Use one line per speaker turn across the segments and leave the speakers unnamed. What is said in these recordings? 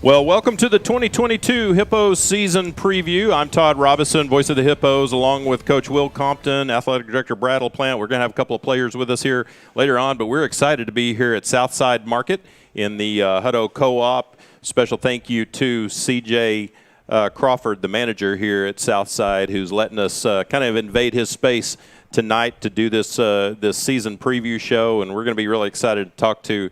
Well, welcome to the 2022 Hippos Season Preview. I'm Todd Robison, voice of the Hippos, along with Coach Will Compton, Athletic Director Brad LaPlante. We're going to have a couple of players with us here later on, but we're excited to be here at Southside Market in the Hutto Co-op. Special thank you to C.J. Crawford, the manager here at Southside, who's letting us kind of invade his space tonight to do this season preview show, and we're going to be really excited to talk to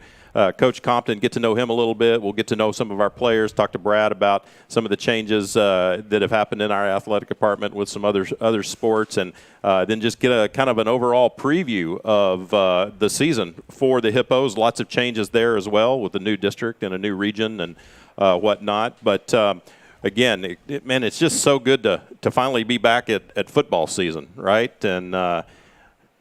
Coach Compton, get to know him a little bit. We'll get to know some of our players, talk to Brad about some of the changes that have happened in our athletic department with some other sports, and then just get a kind of an overall preview of the season for the Hippos. Lots of changes there as well with the new district and a new region and whatnot. But again, man, it's just so good to finally be back at football season, right? And it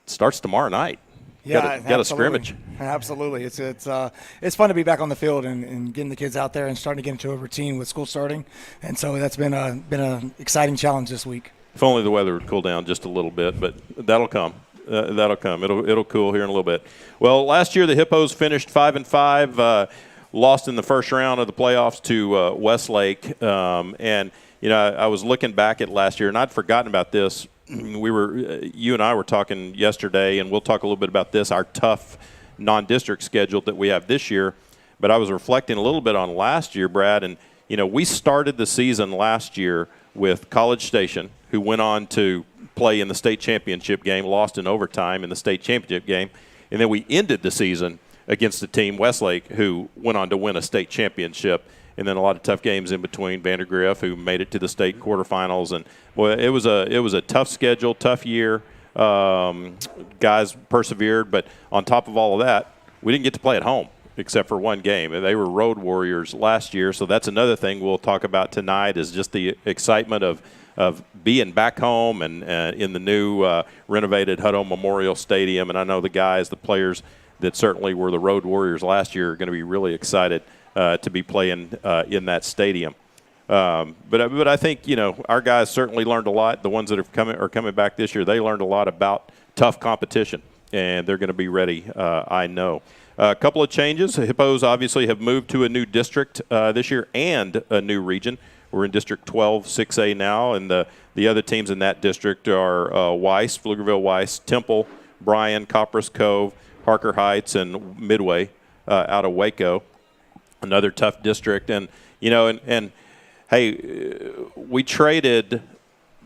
starts tomorrow night.
Yeah,
got a scrimmage.
Absolutely. It's fun to be back on the field and getting the kids out there and starting to get into a routine with school starting. And so that's been an exciting challenge this week.
If only the weather would cool down just a little bit, but that'll come. That'll come. It'll cool here in a little bit. Well, last year the Hippos finished 5-5, lost in the first round of the playoffs to Westlake. And you know, I was looking back at last year, and I'd forgotten about this. You and I were talking yesterday, and we'll talk a little bit about this, our tough non-district schedule that we have this year. But I was reflecting a little bit on last year, Brad, and, you know, we started the season last year with College Station, who went on to play in the state championship game, lost in overtime in the state championship game. And then we ended the season against the team, Westlake, who went on to win a state championship. And then a lot of tough games in between. Vandergrift, who made it to the state quarterfinals, and boy, it was a tough schedule, tough year. Guys persevered, but on top of all of that, we didn't get to play at home except for one game. They were road warriors last year, so that's another thing we'll talk about tonight is just the excitement of being back home and in the new renovated Hutto Memorial Stadium. And I know the guys, the players that certainly were the road warriors last year, are going to be really excited to be playing in that stadium. But I think, you know, our guys certainly learned a lot. The ones that are coming back this year, they learned a lot about tough competition, and they're going to be ready, I know. A couple of changes. The Hippos obviously have moved to a new district this year and a new region. We're in District 12, 6A now, and the other teams in that district are Weiss, Pflugerville-Weiss, Temple, Bryan, Copperas Cove, Harker Heights, and Midway out of Waco. Another tough district, and you know, and hey, we traded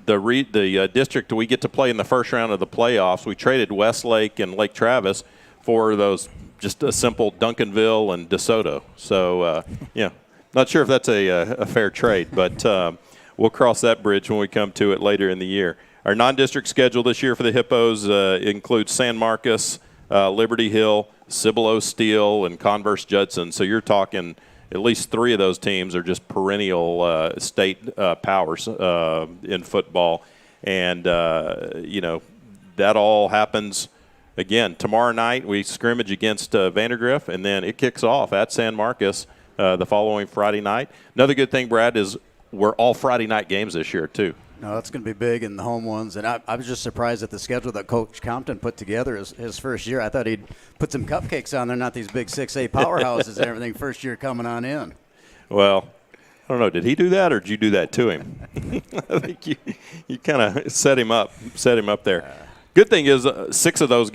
the district we get to play in the first round of the playoffs. We traded Westlake and Lake Travis for those just a simple Duncanville and DeSoto. So yeah, not sure if that's a fair trade, but we'll cross that bridge when we come to it later in the year. Our non-district schedule this year for the Hippos includes San Marcos, Liberty Hill, Cibolo Steel, and Converse Judson. So you're talking at least three of those teams are just perennial state powers in football. And, you know, that all happens, again, tomorrow night. We scrimmage against Vandergrift, and then it kicks off at San Marcos the following Friday night. Another good thing, Brad, is we're all Friday night games this year, too.
No, that's going to be big in the home ones. And I was just surprised at the schedule that Coach Compton put together his first year. I thought he'd put some cupcakes on there, not these big 6A powerhouses and everything first year coming on in.
Well, I don't know. Did he do that or did you do that to him? I think you kind of set him up there. Good thing is 6 of those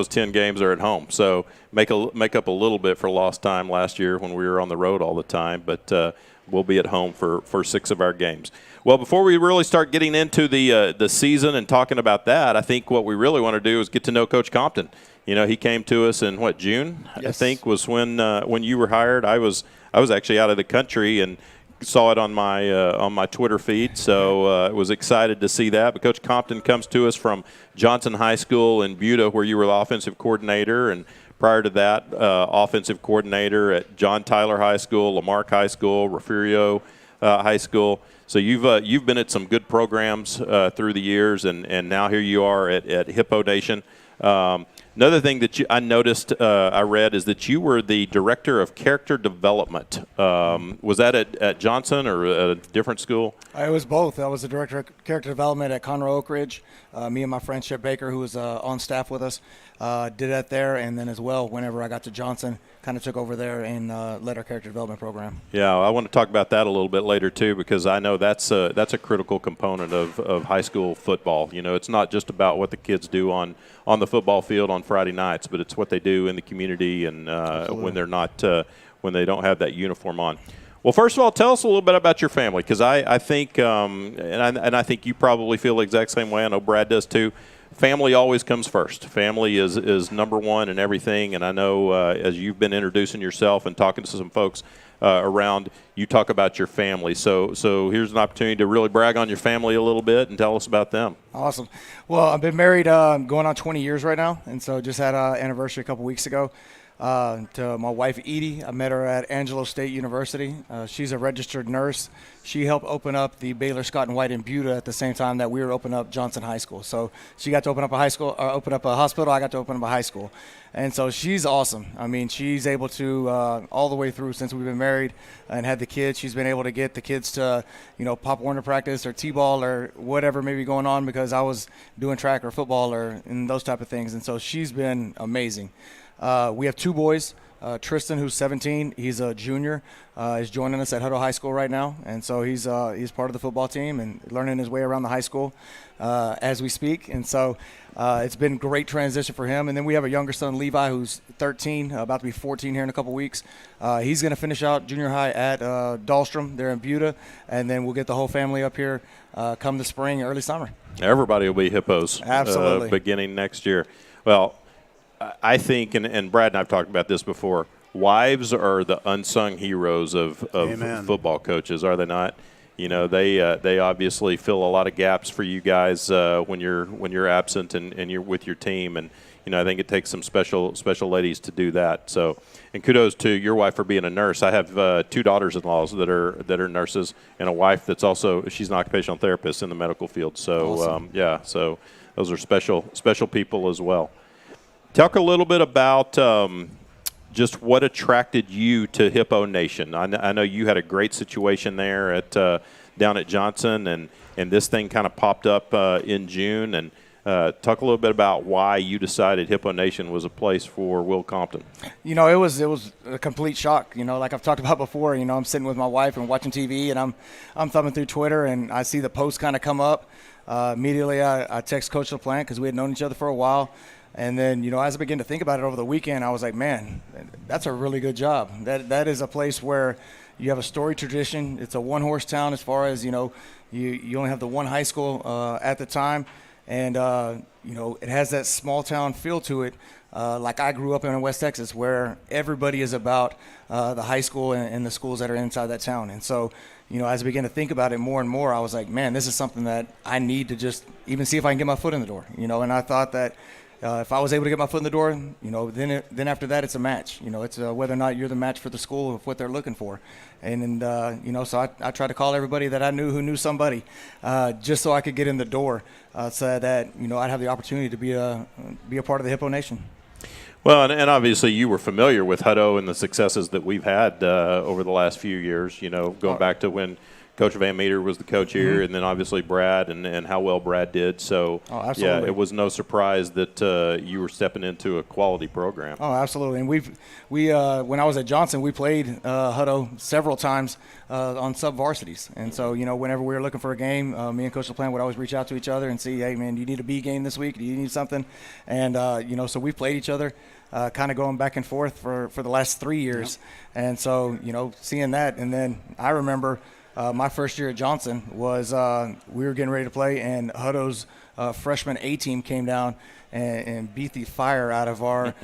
10 games are at home. So make up a little bit for lost time last year when we were on the road all the time. But we'll be at home for 6 of our games. Well, before we really start getting into the season and talking about that, I think what we really want to do is get to know Coach Compton. You know, he came to us in June? Yes. I think was when you were hired. I was actually out of the country and saw it on my Twitter feed, so was excited to see that. But Coach Compton comes to us from Johnson High School in Buda, where you were the offensive coordinator, and prior to that, offensive coordinator at John Tyler High School, Lamarck High School, Refugio High School. So you've been at some good programs through the years, and now here you are at Hippo Nation. Another thing that I noticed, I read, is that you were the director of character development. Was that at Johnson or at a different school?
It was both. I was the director of character development at Conroe Oak Ridge. Me and my friend Chip Baker, who was on staff with us, did that there. And then as well, whenever I got to Johnson, kind of took over there and led our character development program.
Yeah, I want to talk about that a little bit later too, because I know that's a critical component of high school football. You know, it's not just about what the kids do on the football field on Friday nights, but it's what they do in the community and when they're not when they don't have that uniform on. Well, first of all, tell us a little bit about your family, because I think and I think you probably feel the exact same way. I know Brad does too. Family always comes first. Family is number one in everything, and I know as you've been introducing yourself and talking to some folks around, you talk about your family. So here's an opportunity to really brag on your family a little bit and tell us about them.
Awesome. Well, I've been married going on 20 years right now, and so just had an anniversary a couple weeks ago. To my wife, Edie. I met her at Angelo State University. She's a registered nurse. She helped open up the Baylor Scott and White in Buda at the same time that we were opening up Johnson High School. So she got to open up a hospital. I got to open up a high school. And so she's awesome. I mean, she's able to, all the way through since we've been married and had the kids, she's been able to get the kids to, Pop Warner practice or T-ball or whatever may be going on, because I was doing track or football or and those type of things. And so she's been amazing. We have two boys. Tristan, who's 17, he's a junior, is joining us at Hutto High School right now, and so he's part of the football team and learning his way around the high school as we speak. And so it's been a great transition for him. And then we have a younger son, Levi, who's 13, about to be 14 here in a couple weeks. He's going to finish out junior high at Dahlstrom there in Buda, and then we'll get the whole family up here come the spring, early summer.
Everybody will be Hippos
Absolutely.
Beginning next year. Well, I think, and Brad and I have talked about this before, wives are the unsung heroes of football coaches, are they not? They obviously fill a lot of gaps for you guys when you're absent and you're with your team, and I think it takes some special ladies to do that. So, and kudos to your wife for being a nurse. I have two daughters-in-laws that are nurses, and a wife that's also, she's an occupational therapist in the medical field. So
awesome.
So those are special people as well. Talk a little bit about just what attracted you to Hippo Nation. I know you had a great situation there down at Johnson, and this thing kind of popped up in June. And talk a little bit about why you decided Hippo Nation was a place for Will Compton.
It was a complete shock. Like I've talked about before. I'm sitting with my wife and watching TV, and I'm thumbing through Twitter, and I see the post kind of come up. Immediately, I text Coach LaPlante because we had known each other for a while. And then, as I began to think about it over the weekend, I was like, man, that's a really good job. That is a place where you have a storied tradition. It's a one-horse town as far as, you only have the one high school at the time. And, it has that small-town feel to it, like I grew up in West Texas, where everybody is about the high school and the schools that are inside that town. And so, as I began to think about it more and more, I was like, man, this is something that I need to just even see if I can get my foot in the door. And I thought that if I was able to get my foot in the door, then after that it's a match. It's whether or not you're the match for the school of what they're looking for. And so I tried to call everybody that I knew who knew somebody just so I could get in the door so that, I'd have the opportunity to be a part of the Hippo Nation.
Well, and obviously you were familiar with Hutto and the successes that we've had over the last few years, going back to when Coach Van Meter was the coach here, and then obviously Brad and how well Brad did. So, yeah, it was no surprise that you were stepping into a quality program.
Oh, absolutely. And we when I was at Johnson, we played Hutto several times on sub-varsities. And so, whenever we were looking for a game, me and Coach LaPlante would always reach out to each other and see, hey, man, do you need a B game this week? Do you need something? And, so we played each other. Kind of going back and forth for the last 3 years. Yep. And so, seeing that. And then I remember my first year at Johnson was we were getting ready to play, and Hutto's freshman A team came down and beat the fire out of our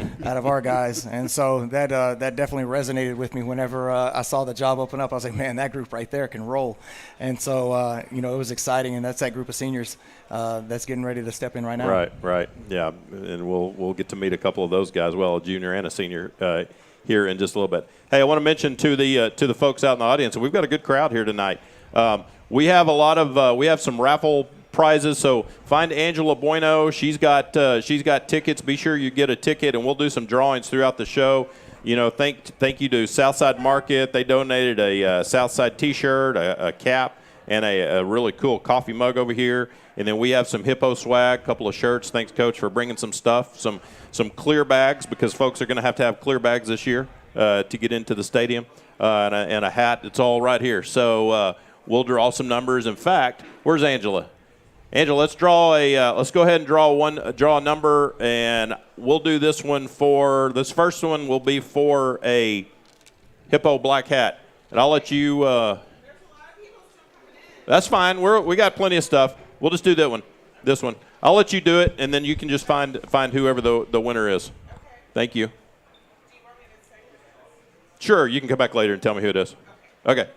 guys. And so that definitely resonated with me whenever I saw the job open up. I was like, man, that group right there can roll. And so, it was exciting, and that's that group of seniors that's getting ready to step in right now.
Right. Yeah, and we'll get to meet a couple of those guys, well, a junior and a senior here in just a little bit. Hey, I want to mention to the folks out in the audience, we've got a good crowd here tonight. We have we have some raffle prizes, so find Angela Bueno. She's got tickets. Be sure you get a ticket, and we'll do some drawings throughout the show. Thank you to Southside Market. They donated a Southside T-shirt, a cap, and a really cool coffee mug over here. And then we have some Hippo swag, a couple of shirts. Thanks, Coach, for bringing some stuff, some clear bags, because folks are going to have clear bags this year. to get into the stadium, and a hat. It's all right here. So we'll draw some numbers. In fact, where's Angela? Angela, let's draw let's go ahead and draw a number, and we'll do this one for this first one will be for a Hippo black hat, and I'll let you. That's fine. We got plenty of stuff. We'll just do that one. This one. I'll let you do it, and then you can just find whoever the winner is. Thank you. Sure, you can come back later and tell me who it is. Okay.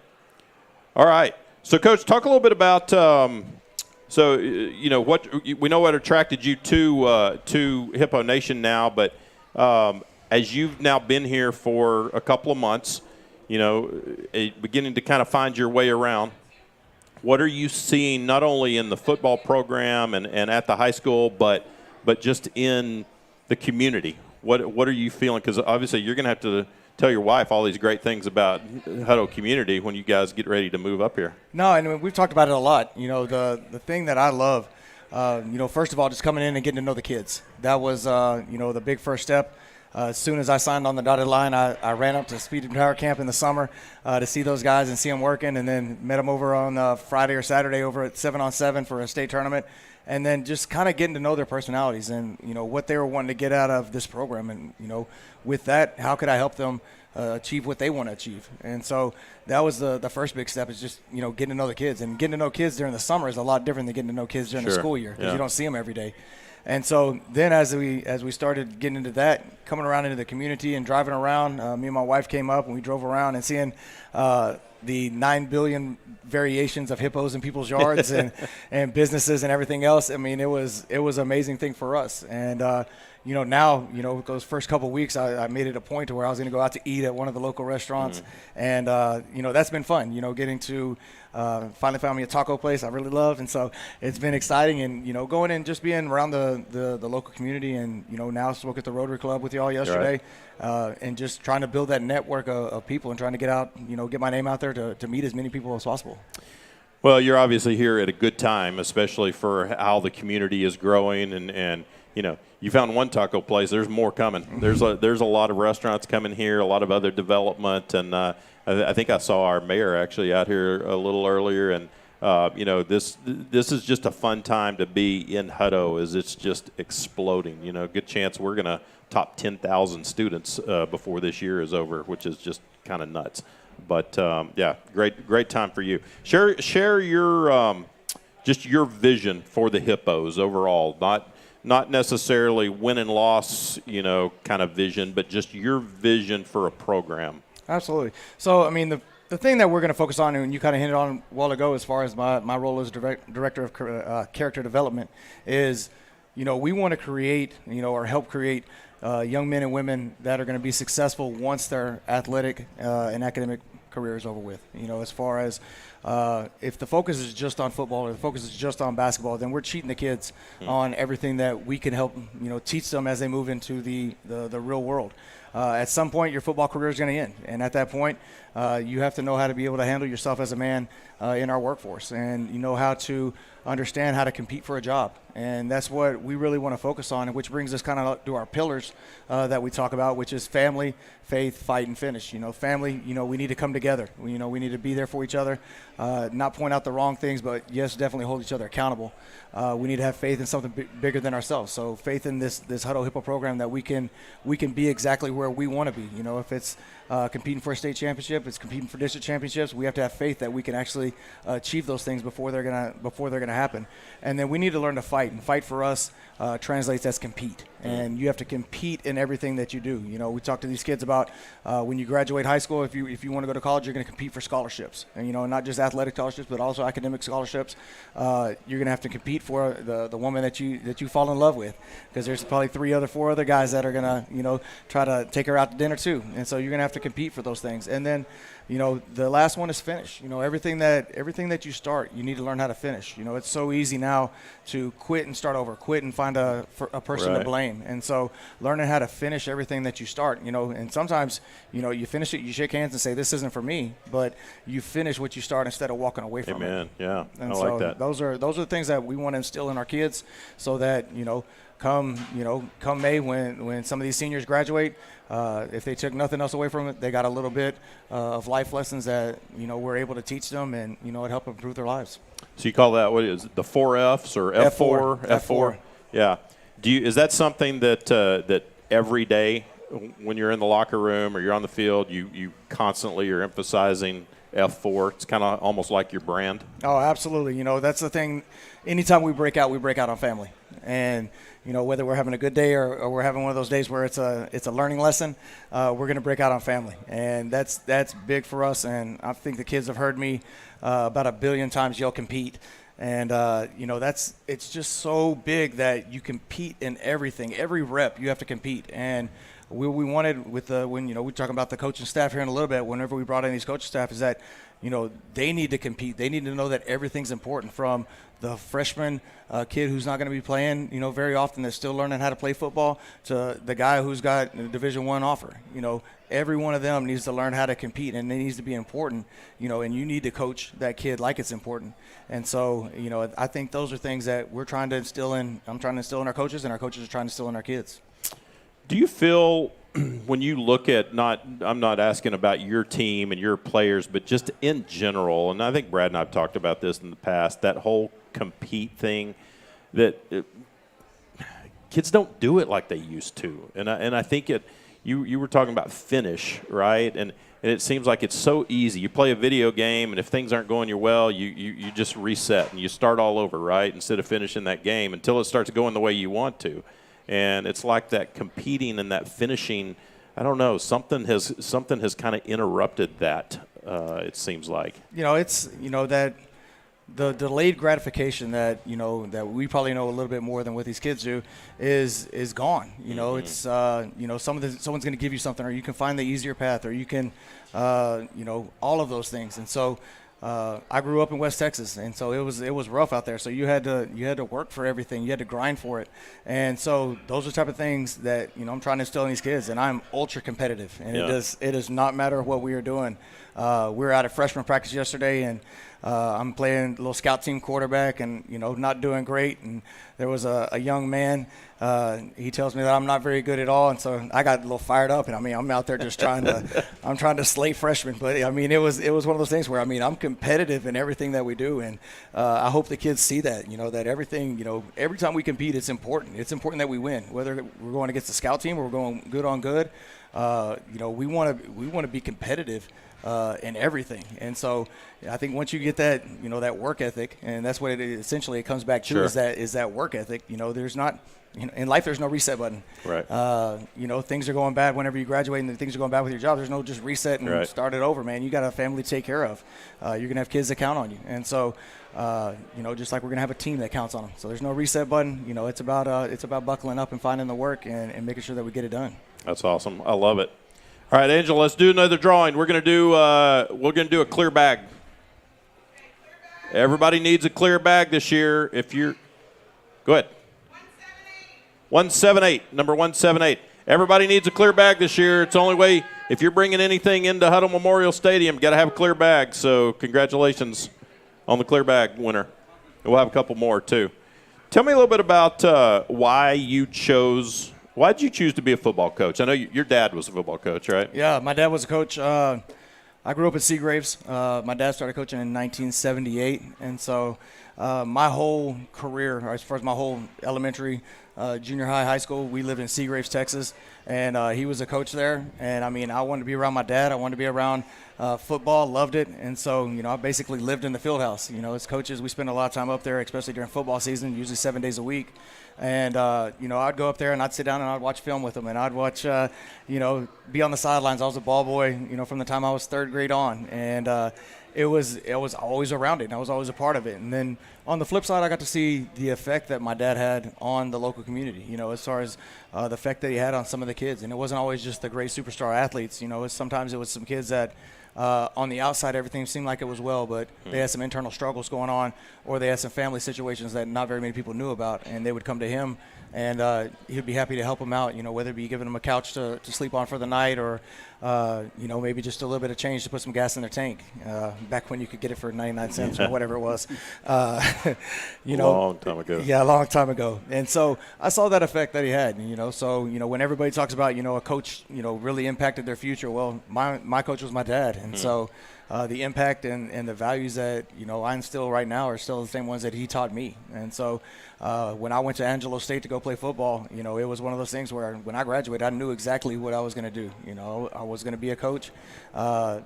All right. So, Coach, talk a little bit about. So, what we know what attracted you to Hippo Nation now, but as you've now been here for a couple of months, beginning to kind of find your way around. What are you seeing not only in the football program and at the high school, but just in the community? What are you feeling? Because obviously you're going to have to tell your wife all these great things about Hutto community when you guys get ready to move up here.
No, and we've talked about it a lot. The thing that I love, first of all, just coming in and getting to know the kids. That was, the big first step. As soon as I signed on the dotted line, I ran up to Speed and Power Camp in the summer to see those guys and see them working, and then met them over on Friday or Saturday over at 7-on-7 for a state tournament, and then just kind of getting to know their personalities and, what they were wanting to get out of this program. And, with that, how could I help them achieve what they want to achieve? And so that was the first big step is just, getting to know the kids. And getting to know kids during the summer is a lot different than getting to know kids during the school year because you don't see them every day. And so then as we started getting into that, coming around into the community and driving around, me and my wife came up and we drove around and seeing the 9 billion variations of hippos in people's yards and businesses and everything else. I mean, it was an amazing thing for us. And, now, those first couple of weeks, I made it a point to where I was going to go out to eat at one of the local restaurants. And, that's been fun, getting to finally found me a taco place I really love. And so it's been exciting. And, going and just being around the local community and, now spoke at the Rotary Club with y'all yesterday and just trying to build that network of people and trying to get out, get my name out there to meet as many people as possible.
Well, you're obviously here at a good time, especially for how the community is growing and you found one taco place. There's more coming. There's a lot of restaurants coming here, a lot of other development, and I think I saw our mayor actually out here a little earlier. And this is just a fun time to be in Hutto, as it's just exploding. Good chance we're gonna top 10,000 students before this year is over, which is just kind of nuts. But great time for you. Share your just your vision for the Hippos overall, not necessarily win and loss, kind of vision, but just your vision for a program.
Absolutely. So, I mean, the thing that we're going to focus on, and you kind of hinted on a while ago as far as my role as director of character development, is, we want to create, or help create young men and women that are going to be successful once their athletic and academic career is over with. As far as if the focus is just on football or the focus is just on basketball, then we're cheating the kids on everything that we can help, teach them as they move into the real world. At some point, your football career is going to end. And at that point, you have to know how to be able to handle yourself as a man in our workforce. And you know how to understand how to compete for a job. And that's what we really want to focus on, which brings us kind of to our pillars that we talk about, which is family, faith, fight, and finish. Family, we need to come together. We need to be there for each other, not point out the wrong things, but yes, definitely hold each other accountable. We need to have faith in something bigger than ourselves. So faith in this Hutto Hippo program that we can be exactly where we want to be. If it's competing for a state championship, it's competing for district championships. We have to have faith that we can actually achieve those things before they're gonna happen. And then we need to learn to fight. And fight for us translates as compete. And you have to compete in everything that you do. We talk to these kids about when you graduate high school, if you want to go to college, you're going to compete for scholarships. And not just athletic scholarships, but also academic scholarships. You're going to have to compete for the woman that you fall in love with, because there's probably 4 other guys that are going to try to take her out to dinner too. And so you're going to have to compete for those things. And then the last one is finish. Everything that you start, you need to learn how to finish. It's so easy now to quit and start over, quit and find a person to blame. And so learning how to finish everything that you start, and sometimes, you finish it, you shake hands and say, this isn't for me, but you finish what you start instead of walking away from it.
Amen. Yeah.
And
I
so
like that.
Those are the things that we want to instill in our kids so that, come May when some of these seniors graduate, if they took nothing else away from it, they got a little bit of life lessons that we're able to teach them, and it helped improve their lives.
So you call that, what is it, the 4 Fs or F4?
F4.
Yeah. Is that something that every day when you're in the locker room or you're on the field, you constantly are emphasizing F4? It's kind of almost like your brand.
Oh, absolutely. That's the thing. Anytime we break out on family. And, whether we're having a good day or we're having one of those days where it's a learning lesson, we're going to break out on family. And that's big for us. And I think the kids have heard me about 1 billion times yell compete. And, it's just so big that you compete in everything. Every rep, you have to compete. And we wanted with we're talking about the coaching staff here in a little bit, whenever we brought in these coaching staff, is that, they need to compete. They need to know that everything's important, from the freshman kid who's not going to be playing, very often, that's still learning how to play football, to the guy who's got a Division I offer. Every one of them needs to learn how to compete, and it needs to be important, and you need to coach that kid like it's important. And so, I think those are things that I'm trying to instill in our coaches, and our coaches are trying to instill in our kids.
Do you feel, when you look at, I'm not asking about your team and your players, but just in general, and I think Brad and I have talked about this in the past, that whole compete thing, that kids don't do it like they used to. And I think you were talking about finish, right? And it seems like it's so easy. You play a video game, and if things aren't going your well, you just reset and you start all over, right, instead of finishing that game until it starts going the way you want to. And it's like that competing and that finishing, I don't know, something has kind of interrupted that, it seems like.
It's, that the delayed gratification that, that we probably know a little bit more than what these kids do is gone. It's, someone's going to give you something, or you can find the easier path, or you can, all of those things. And so, I grew up in West Texas, and so it was rough out there. So you had to work for everything. You had to grind for it. And so those are the type of things that I'm trying to instill in these kids. And I'm ultra competitive, and it does not matter what we are doing. We were out at freshman practice yesterday, and I'm playing a little scout team quarterback, and not doing great. And there was a young man. He tells me that I'm not very good at all, and so I got a little fired up. And I'm out there just trying to slay freshmen. But it was one of those things where I'm competitive in everything that we do, and I hope the kids see that. That everything. Every time we compete, it's important. It's important that we win, whether we're going against the scout team or we're going good on good. We want to be competitive in everything. And so I think once you get that, that work ethic, and that's what it comes back to, is that work ethic. There's not, in life, there's no reset button.
Right.
Things are going bad whenever you graduate, and things are going bad with your job. There's no just reset and start it over, man. You got a family to take care of. You're going to have kids that count on you. And so, just like we're going to have a team that counts on them. So there's no reset button. It's about buckling up and finding the work and making sure that we get it done. That's awesome. I love it.
All right, Angela, let's do another drawing. We're going to do a clear bag. Everybody needs a clear bag this year. Go ahead. 178, number 178. Everybody needs a clear bag this year. It's the only way. If you're bringing anything into Hutto Memorial Stadium, got to have a clear bag. So congratulations on the clear bag winner. And we'll have a couple more too. Tell me a little bit about why did you choose to be a football coach? I know your dad was a football coach, right?
Yeah, my dad was a coach. I grew up at Seagraves. My dad started coaching in 1978, and so my whole career, or as far as my whole elementary, junior high, high school, we lived in Seagraves, Texas, and he was a coach there. And I wanted to be around my dad. I wanted to be around football, loved it, and so I basically lived in the field house. As coaches, we spend a lot of time up there, especially during football season, usually 7 days a week. And, I'd go up there and I'd sit down and I'd watch film with them, and I'd watch, be on the sidelines. I was a ball boy, from the time I was third grade on. And it was always around it, and I was always a part of it. And then on the flip side, I got to see the effect that my dad had on the local community, as far as the effect that he had on some of the kids. And it wasn't always just the great superstar athletes. Sometimes it was some kids that on the outside everything seemed like it was well, but they had some internal struggles going on, or they had some family situations that not very many people knew about, and they would come to him, and he'd be happy to help them out, whether it be giving them a couch to sleep on for the night, or maybe just a little bit of change to put some gas in their tank. Back when you could get it for 99 cents or whatever it was.
Long time ago.
Yeah, a long time ago. And so I saw that effect that he had. When everybody talks about, a coach, really impacted their future, well, my coach was my dad. And so the impact and the values that, I instill right now are still the same ones that he taught me. And so when I went to Angelo State to go play football, it was one of those things where when I graduated, I knew exactly what I was going to do. I was going to be a coach.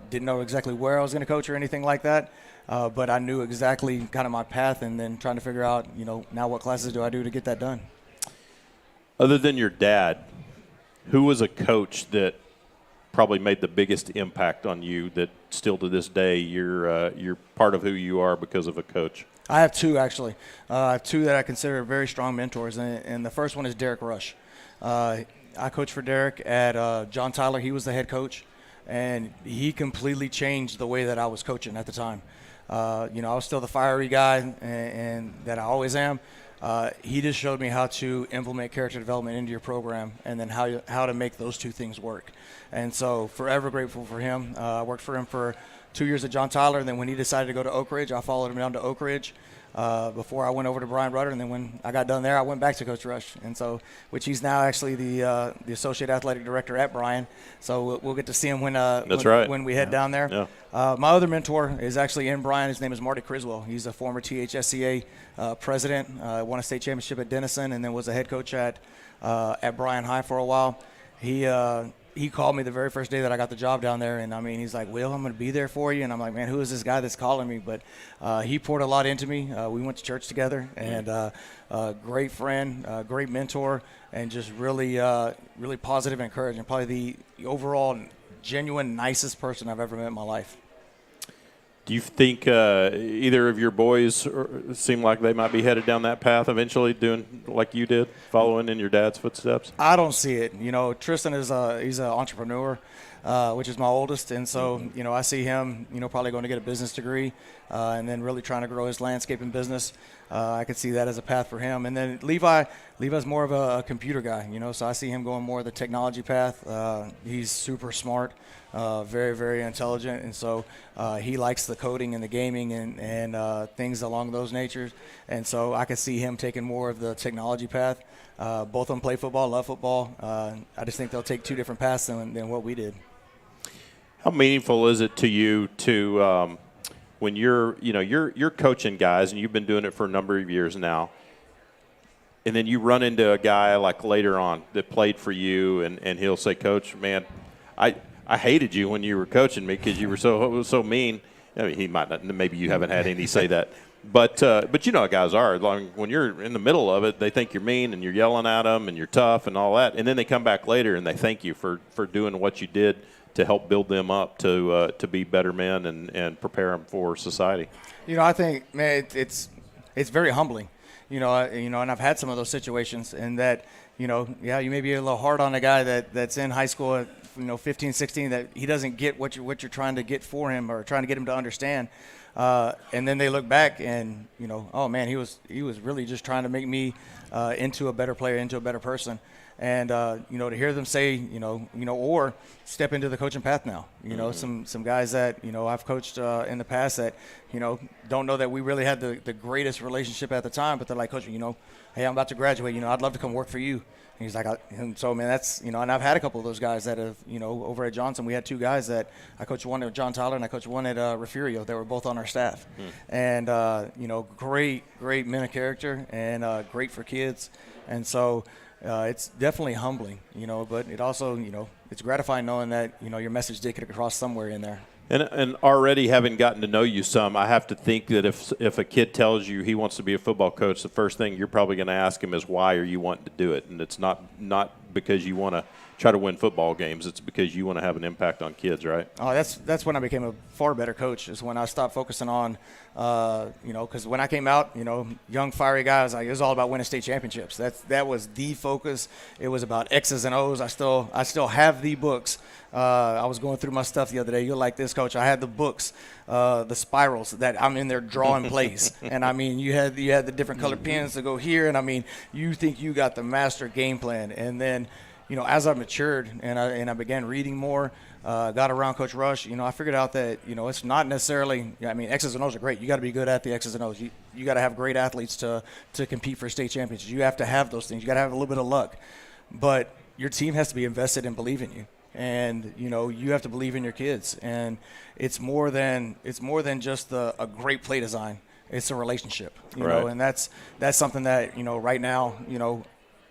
Didn't know exactly where I was going to coach or anything like that. But I knew exactly kind of my path, and then trying to figure out, now what classes do I do to get that done.
Other than your dad, who was a coach that probably made the biggest impact on you that still to this day you're part of who you are because of a coach?
I have two, actually. I have two that I consider very strong mentors, and the first one is Derek Rush. I coached for Derek at John Tyler. He was the head coach, and he completely changed the way that I was coaching at the time. I was still the fiery guy, and that I always am. He just showed me how to implement character development into your program, and then how to make those two things work. And so forever grateful for him. I worked for him for 2 years at John Tyler, and then when he decided to go to Oak Ridge, I followed him down to Oak Ridge before I went over to Brian Rudder. And then when I got done there, I went back to Coach Rush, and so which he's now actually the associate athletic director at Brian. So we'll get to see him when we head down there.
Yeah.
My other mentor is actually in Brian. His name is Marty Criswell. He's a former THSCA president, won a state championship at Denison, and then was a head coach at Bryan High for a while. He called me the very first day that I got the job down there, and he's like, Will, I'm going to be there for you. And I'm like, man, who is this guy that's calling me? But he poured a lot into me. We went to church together, and great friend, great mentor, and just really, really positive and encouraging. Probably the overall genuine nicest person I've ever met in my life.
Do you think either of your boys seem like they might be headed down that path eventually, doing like you did, following in your dad's footsteps?
I don't see it. Tristan he's an entrepreneur, which is my oldest, and so I see him probably going to get a business degree, and then really trying to grow his landscaping business. I could see that as a path for him. And then Levi's more of a computer guy, so I see him going more of the technology path. He's super smart. Very, very intelligent, and so he likes the coding and the gaming and things along those natures. And so I could see him taking more of the technology path. Both of them play football, love football. I just think they'll take two different paths than what we did.
How meaningful is it to you to when you're coaching guys, and you've been doing it for a number of years now, and then you run into a guy like later on that played for you, and he'll say, Coach, man, I hated you when you were coaching me because you were so mean. He might not. Maybe you haven't had any say that, but how guys are. Like, when you're in the middle of it, they think you're mean and you're yelling at them and you're tough and all that, and then they come back later and they thank you for doing what you did to help build them up to be better men and prepare them for society.
I think, man, it's very humbling. And I've had some of those situations, and that you may be a little hard on a guy that's in high school at 15, 16, that he doesn't get what you're trying to get for him or trying to get him to understand. And then they look back and, oh man, he was really just trying to make me into a better player, into a better person. And, to hear them say, or step into the coaching path now, some guys that, I've coached in the past that, don't know that we really had the greatest relationship at the time, but they're like, Coach, hey, I'm about to graduate, I'd love to come work for you. And he's like, and so, man, that's, and I've had a couple of those guys that have, over at Johnson, we had two guys that I coached, one at John Tyler and I coached one at Refugio. They were both on our staff. And, great men of character and great for kids. And so it's definitely humbling, but it also, it's gratifying knowing that, your message did get across somewhere in there.
And already having gotten to know you some, I have to think that if a kid tells you he wants to be a football coach, the first thing you're probably going to ask him is why are you wanting to do it? And it's not because you want to try to win football games. It's because you want to have an impact on kids, right?
Oh, that's when I became a far better coach, is when I stopped focusing on, because when I came out, young, fiery guys, it was all about winning state championships. That was the focus. It was about X's and O's. I still have the books. I was going through my stuff the other day. You'll like this, Coach. I had the books, the spirals that I'm in there drawing plays. And, you had the different colored pens to go here. And, you think you got the master game plan. And then, as I matured and I began reading more, got around Coach Rush, I figured out that, it's not necessarily, X's and O's are great. You got to be good at the X's and O's. You got to have great athletes to compete for state championships. You have to have those things. You got to have a little bit of luck. But your team has to be invested and believe in you. And, you have to believe in your kids. And it's more than just a great play design. It's a relationship,
right.
And that's something that, right now,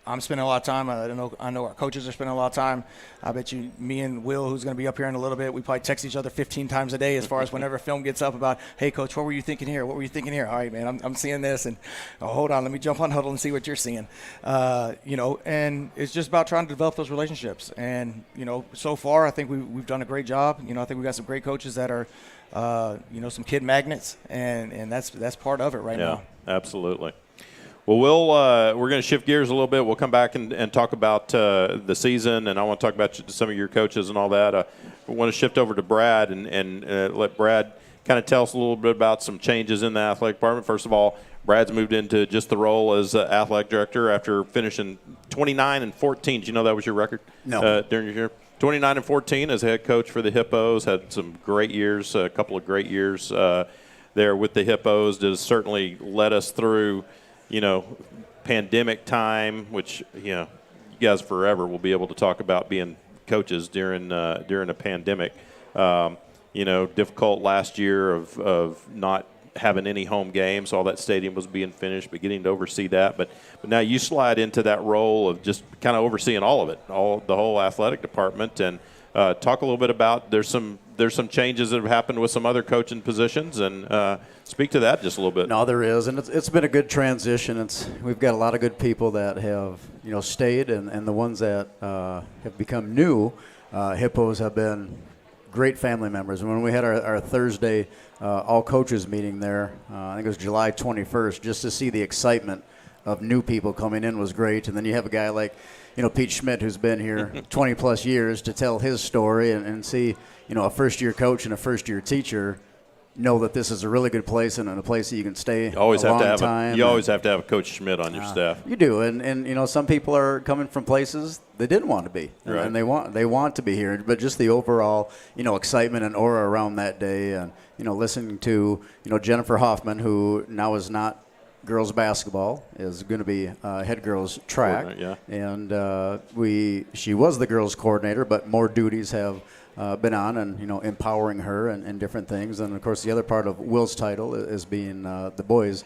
I'm spending a lot of time. I know our coaches are spending a lot of time. I bet you, me and Will, who's going to be up here in a little bit, we probably text each other 15 times a day as far as whenever film gets up about, hey, Coach, what were you thinking here? What were you thinking here? All right, man, I'm seeing this. And, hold on, let me jump on Hutto and see what you're seeing. And it's just about trying to develop those relationships. And, so far I think we've done a great job. I think we've got some great coaches that are, some kid magnets. And that's part of it right now.
Yeah, absolutely. Well, we're going to shift gears a little bit. We'll come back and talk about the season, and I want to talk about some of your coaches and all that. I want to shift over to Brad and let Brad kind of tell us a little bit about some changes in the athletic department. First of all, Brad's moved into just the role as athletic director after finishing 29-14. Did you know that was your record?
No.
During your year? 29-14 as head coach for the Hippos. Had some great years, a couple of great years there with the Hippos. Has certainly led us through – pandemic time, which, you guys forever will be able to talk about being coaches during a pandemic. Difficult last year of not having any home games. All that stadium was being finished, but getting to oversee that. But now you slide into that role of just kind of overseeing all of it, the whole athletic department, and talk a little bit about there's some changes that have happened with some other coaching positions, and speak to that just a little bit.
No, there is, and it's been a good transition. We've got a lot of good people that have stayed, and the ones that have become new Hippos have been great family members. And when we had our Thursday all coaches meeting there, I think it was July 21st, just to see the excitement of new people coming in was great. And then you have a guy like Pete Schmidt, who's been here 20 plus years, to tell his story and see a first year coach and a first year teacher know that this is a really good place and a place that you can stay a long time.
You always have to have a Coach Schmidt on your staff.
You do, and some people are coming from places they didn't want to be,
right.
And they want to be here. But just the overall excitement and aura around that day, and listening to Jennifer Hoffman, who now is not girls basketball, is going to be head girls track,
yeah.
And she was the girls coordinator, but more duties have been on, and empowering her and different things. And of course the other part of Will's title is being the boys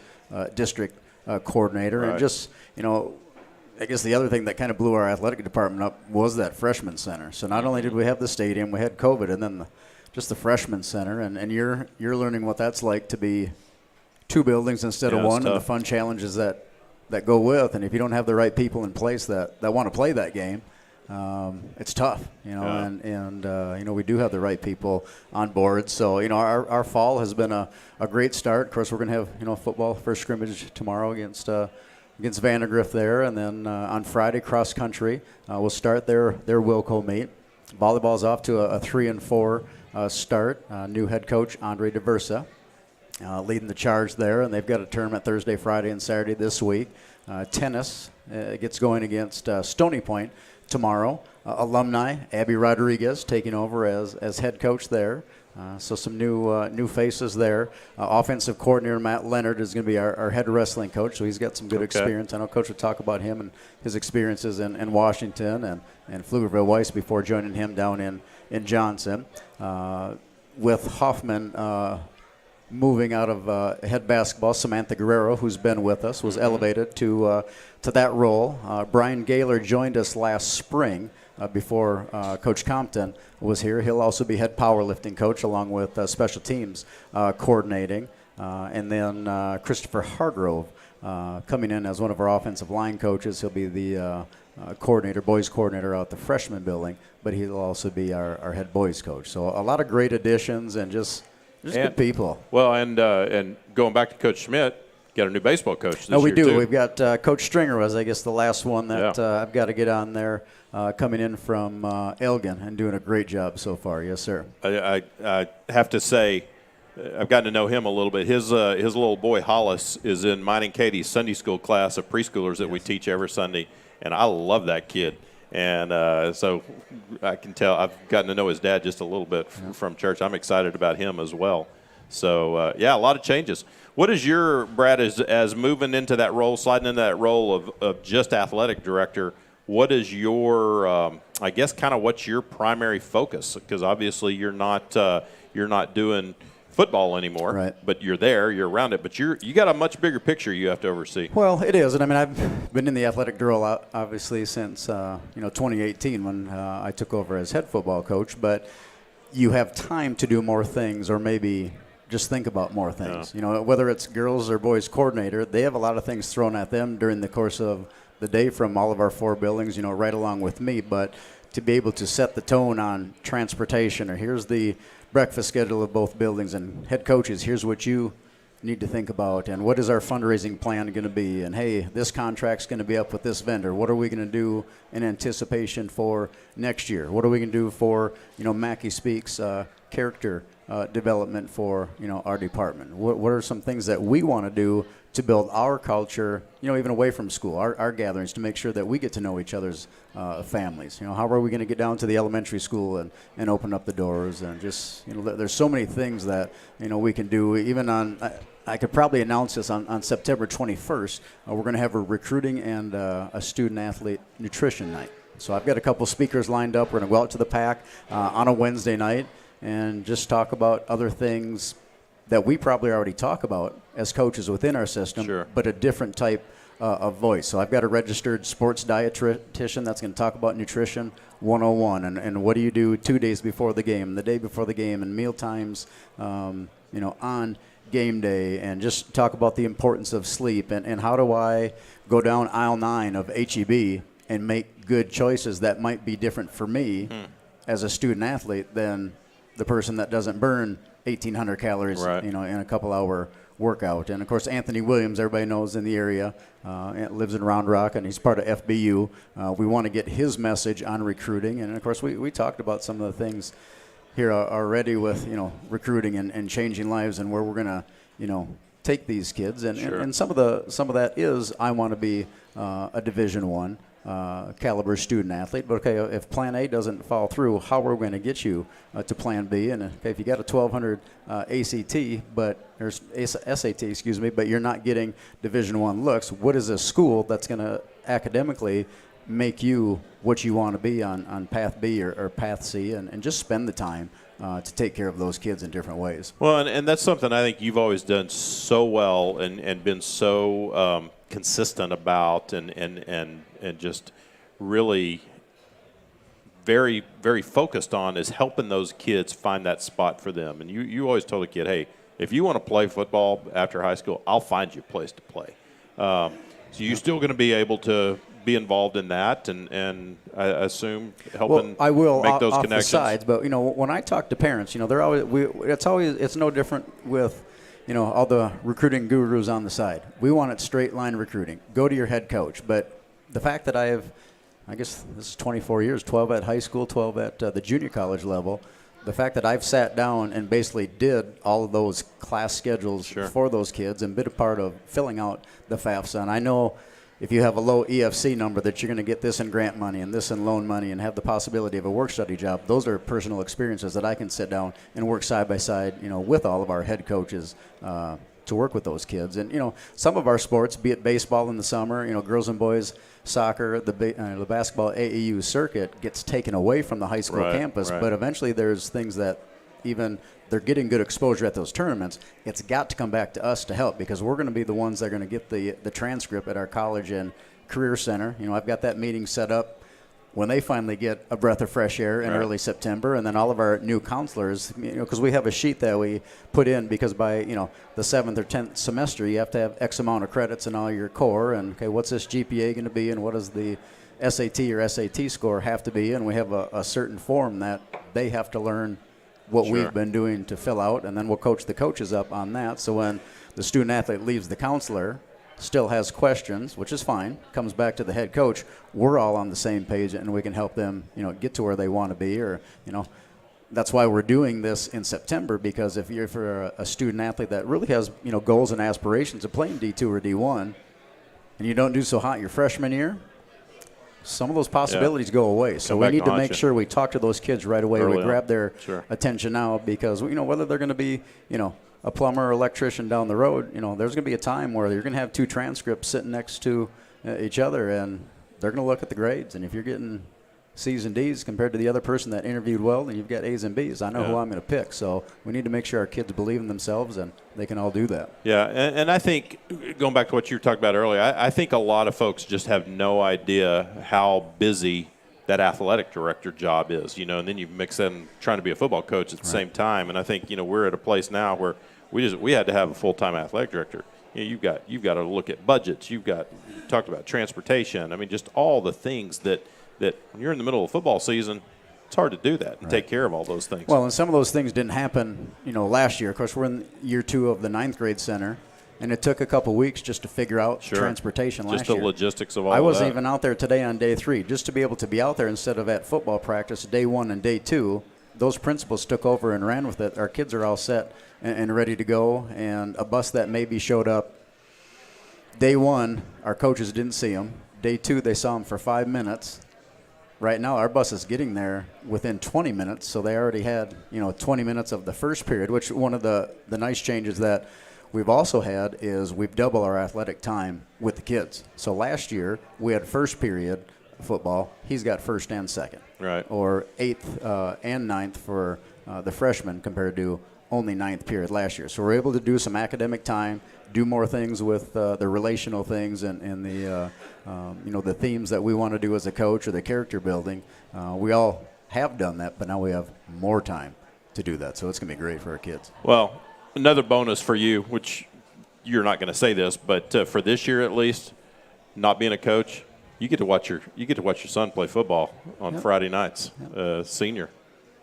district coordinator,
right.
And just I guess the other thing that kind of blew our athletic department up was that freshman center. So not only did we have the stadium, we had COVID, and then just the freshman center, and you're learning what that's like to be two buildings instead of one, and the fun challenges that go with. And if you don't have the right people in place that want to play that game, it's tough,
Yeah.
and we do have the right people on board. So, our fall has been a great start. Of course, we're going to have, football first scrimmage tomorrow against Vandergrift there. And then on Friday, cross country, we'll start their Wilco meet. Volleyball's off to a 3-4 start. New head coach, Andre DeVersa, leading the charge there. And they've got a tournament Thursday, Friday, and Saturday this week. Tennis gets going against Stony Point tomorrow. Alumni, Abby Rodriguez taking over as head coach there. So some new faces there. Offensive coordinator Matt Leonard is going to be our head wrestling coach, so he's got some good experience. I know Coach would talk about him and his experiences in Washington and Pflugerville Weiss before joining him down in Johnson. With Hoffman moving out of head basketball, Samantha Guerrero, who's been with us, was elevated to that role. Brian Gaylor joined us last spring before Coach Compton was here. He'll also be head powerlifting coach along with special teams coordinating. And then Christopher Hargrove coming in as one of our offensive line coaches. He'll be the boys coordinator out the freshman building, but he'll also be our head boys coach. So a lot of great additions and just good people.
Well, and going back to Coach Schmidt, got a new baseball coach this year.
No, we do.
Too.
We've got Coach Stringer was, I guess, the last one that I've got to get on there, coming in from Elgin and doing a great job so far. Yes, sir.
I have to say, I've gotten to know him a little bit. His little boy Hollis is in mine and Katie's Sunday school class of preschoolers that we teach every Sunday, and I love that kid. And so I can tell I've gotten to know his dad just a little bit from church. I'm excited about him as well. So, a lot of changes. What is your, Brad, as moving into that role, sliding into that role of just athletic director, what is your, I guess, kind of what's your primary focus? Because obviously you're not doing football anymore,
right?
But you're there, you're around it. But you got a much bigger picture you have to oversee.
Well, it is, and I mean I've been in the athletic role obviously since 2018 when I took over as head football coach. But you have time to do more things, or maybe just think about more things.
Yeah.
Whether it's girls or boys coordinator, they have a lot of things thrown at them during the course of the day from all of our 4 buildings, right along with me. But to be able to set the tone on transportation, or here's the breakfast schedule of both buildings, and head coaches, here's what you need to think about, and what is our fundraising plan going to be, and hey, this contract's going to be up with this vendor. What are we going to do in anticipation for next year? What are we going to do for, Mackey Speaks character development for, our department? What are some things that we want to do to build our culture, even away from school, our gatherings, to make sure that we get to know each other's families. How are we going to get down to the elementary school and open up the doors, and just, there's so many things that, we can do. Even on, I could probably announce this on September 21st, we're going to have a recruiting and a student-athlete nutrition night. So I've got a couple speakers lined up. We're going to go out to the PAC on a Wednesday night and just talk about other things that we probably already talk about as coaches within our system,
Sure.
but a different type of voice. So I've got a registered sports dietitian that's going to talk about nutrition 101, and what do you do 2 days before the game, the day before the game, and meal times, on game day, and just talk about the importance of sleep, and how do I go down aisle 9 of HEB and make good choices that might be different for me as a student athlete than the person that doesn't burn 1,800 calories,
right.
in a couple-hour workout. And, of course, Anthony Williams, everybody knows in the area, lives in Round Rock, and he's part of FBU. We want to get his message on recruiting. And, of course, we talked about some of the things here already with, recruiting and changing lives and where we're going to, take these kids. And,
Sure.
and some of that is I want to be a Division I caliber student athlete. But okay, if Plan A doesn't fall through, how are we going to get you to Plan B? And okay, if you got a 1200 ACT, but there's SAT, but you're not getting Division I looks, what is a school that's going to academically make you what you want to be on Path B or Path C, and just spend the time to take care of those kids in different ways.
Well, and that's something I think you've always done so well and been so consistent about and just really very, very focused on, is helping those kids find that spot for them. And you always told a kid, hey, if you want to play football after high school, I'll find you a place to play. So you're still going to be able to be involved in that, and I assume helping
I will
make those
off
connections.
The sides, but when I talk to parents, they're always it's no different with all the recruiting gurus on the side. We want it straight line recruiting. Go to your head coach. But the fact that I guess this is 24 years, 12 at high school, 12 at the junior college level. The fact that I've sat down and basically did all of those class schedules
Sure.
for those kids and been a part of filling out the FAFSA. And I know if you have a low EFC number that you're going to get this in grant money and this in loan money and have the possibility of a work study job. Those are personal experiences that I can sit down and work side by side, with all of our head coaches to work with those kids. And, some of our sports, be it baseball in the summer, girls and boys soccer, the basketball AAU circuit gets taken away from the high school
Right,
campus.
right.
But eventually there's things that even they're getting good exposure at those tournaments, it's got to come back to us to help, because we're going to be the ones that are going to get the transcript at our college and career center. I've got that meeting set up when they finally get a breath of fresh air in
Right.
early September, and then all of our new counselors, because we have a sheet that we put in, because by the 7th or 10th semester you have to have X amount of credits in all your core, and okay, what's this GPA going to be, and what does the SAT or SAT score have to be, and we have a certain form that they have to learn what
Sure.
we've been doing to fill out, and then we'll coach the coaches up on that. So when the student athlete leaves, the counselor still has questions, which is fine, comes back to the head coach, we're all on the same page, and we can help them, get to where they want to be. Or, that's why we're doing this in September, because if you're for a student athlete that really has, goals and aspirations of playing D2 or D1, and you don't do so hot your freshman year, some of those possibilities go away. So
Come
we
back
need to
haunt
make
you.
sure we talk to those kids right away.
Early
We
on.
grab their
Sure.
attention now, because whether they're going to be a plumber or electrician down the road, there's going to be a time where you're going to have two transcripts sitting next to each other, and they're going to look at the grades. And if you're getting C's and D's compared to the other person that interviewed well, then you've got A's and B's. I know who I'm going to pick. So we need to make sure our kids believe in themselves, and they can all do that.
Yeah, and I think, going back to what you were talking about earlier, I think a lot of folks just have no idea how busy that athletic director job is, and then you mix in trying to be a football coach at the same time. And I think, we're at a place now where we had to have a full-time athletic director. You've got to look at budgets. You talked about transportation. I mean, just all the things that when you're in the middle of football season, it's hard to do that and take care of all those things.
Well, and some of those things didn't happen, last year. Of course, we're in year 2 of the 9th grade center, and it took a couple weeks just to figure out transportation last year.
Just the logistics of all
I
of
wasn't
that.
even out there today on day 3. Just to be able to be out there instead of at football practice day 1 and day 2, those principals took over and ran with it. Our kids are all set and ready to go, and a bus that maybe showed up day 1, our coaches didn't see them. Day 2, they saw them for 5 minutes. Right now, our bus is getting there within 20 minutes, so they already had 20 minutes of the first period, which one of the nice changes that we've also had is we've doubled our athletic time with the kids. So last year, we had first period football. He's got first and second.
Right.
Or 8th and 9th for the freshmen compared to only 9th period last year. So we're able to do some academic time, do more things with the relational things and the the themes that we want to do as a coach or the character building. We all have done that, but now we have more time to do that. So it's going to be great for our kids.
Well, another bonus for you, which you're not going to say this, but for this year at least, not being a coach, you get to watch your son play football on Friday nights, senior,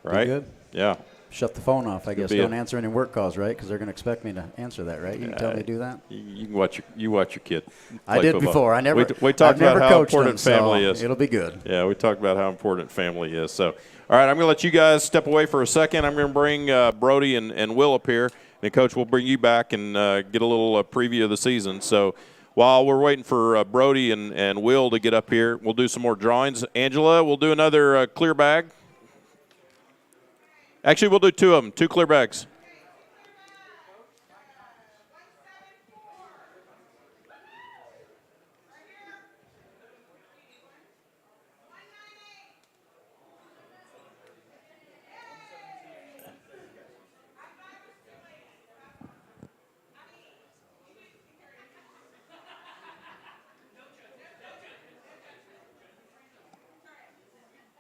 right?
Good.
Yeah.
Shut the phone off, I guess.
be
Don't answer any work calls, right? Because they're going to expect me to answer that, right? You can tell me to do that?
You can watch your kid play
I did
football.
before. I never.
We talked
I've never
about how
coached
important
them,
family
so
is.
It'll be good.
Yeah, we talked about how important family is. So, all right, I'm going to let you guys step away for a second. I'm going to bring Brody and Will up here. And, Coach, we'll bring you back and get a little preview of the season. So while we're waiting for Brody and Will to get up here, we'll do some more drawings. Angela, we'll do another clear bag. Actually, we'll do 2 of them, 2 clear bags.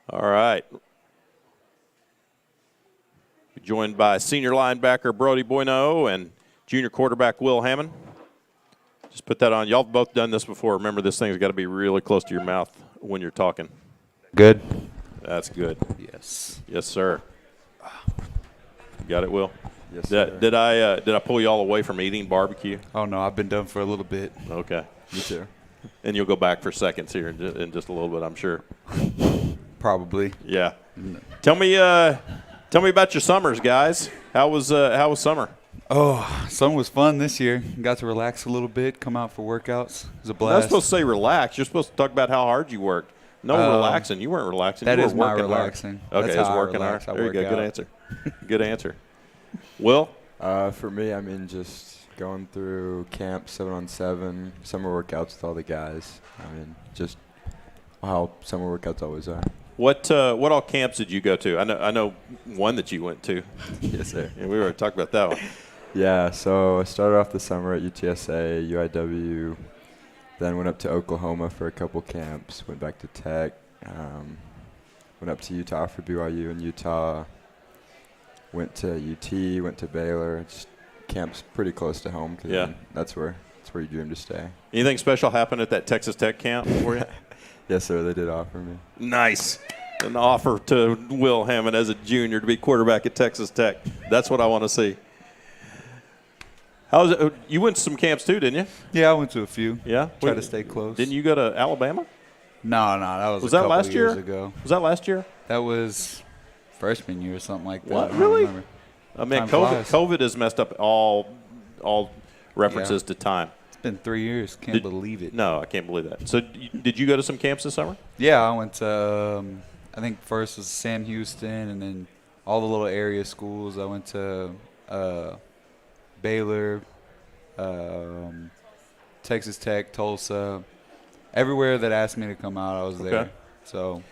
All right. Joined by senior linebacker Brody Bueno and junior quarterback Will Hammond. Just put that on. Y'all have both done this before. Remember, this thing's got to be really close to your mouth when you're talking.
Good?
That's good.
Yes.
Yes, sir. Got it, Will?
Yes, sir.
Did I pull you all away from eating barbecue?
Oh, no, I've been done for a little bit.
Okay.
Me too.
And you'll go back for seconds here in just a little bit, I'm sure.
Probably.
Yeah. Tell me about your summers, guys. How was summer?
Oh, summer was fun this year. Got to relax a little bit, come out for workouts. It was a
You're not
blast.
supposed to say relax. You're supposed to talk about how hard you worked. No relaxing. You weren't relaxing.
That
you
is
were
my
working
relaxing.
Hard. Okay,
That's
it's
how I
working
relax.
hard.
I
There you
work
go. Good
out.
answer. Good answer. Will?
For me, I mean, just going through camp 7-on-7, summer workouts with all the guys. I mean, just how summer workouts always are.
What all camps did you go to? I know one that you went to.
Yes, sir.
And we were talking about that one.
Yeah, so I started off the summer at UTSA, UIW, then went up to Oklahoma for a couple camps, went back to Tech, went up to Utah for BYU in Utah, went to UT, went to Baylor. Just camps pretty close to home because that's where you dream to stay.
Anything special happened at that Texas Tech camp for you?
Yes, sir, they did offer me.
Nice. An offer to Will Hammond as a junior to be quarterback at Texas Tech. That's what I want to see. How's it? You went to some camps too, didn't you?
Yeah, I went to a few.
Yeah?
Try to stay close.
Didn't you go to Alabama?
No, that was
Was
a
that
couple
last
years
year?
ago.
Was that last year?
That was freshman year or something like that.
What?
I don't
Really?
remember.
I mean,
Time flies.
COVID has messed up all references to time.
been 3 years. Can't believe it.
No, I can't believe that. So did you go to some camps this summer?
Yeah, I went to, I think first was Sam Houston, and then all the little area schools. I went to Baylor, Texas Tech, Tulsa. Everywhere that asked me to come out, I was there. So,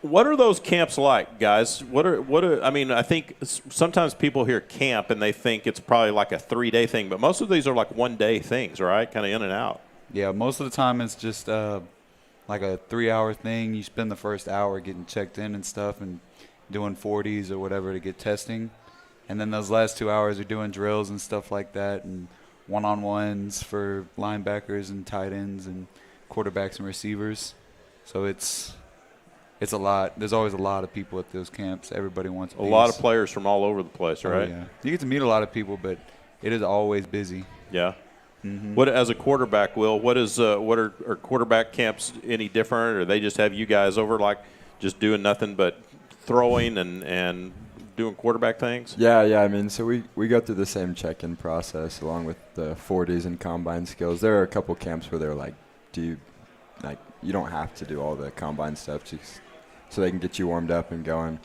what are those camps like, guys? What are? I mean, I think sometimes people hear camp and they think it's probably like a 3-day thing, but most of these are like 1-day things, right? Kind of in and out.
Yeah, most of the time it's just like a 3-hour thing. You spend the first hour getting checked in and stuff and doing 40s or whatever to get testing. And then those last 2 hours are doing drills and stuff like that, and one-on-ones for linebackers and tight ends and quarterbacks and receivers. So it's a lot. There's always a lot of people at those camps. Everybody wants a piece.
lot of players from all over the place, right?
Oh, yeah. You get to meet a lot of people, but it is always busy.
Yeah. What, as a quarterback, Will, what are quarterback camps any different, or they just have you guys over like just doing nothing but throwing and doing quarterback things?
Yeah. I mean, so we go through the same check-in process along with the 40s and combine skills. There are a couple camps where they're like, you don't have to do all the combine stuff just so they can get you warmed up and going.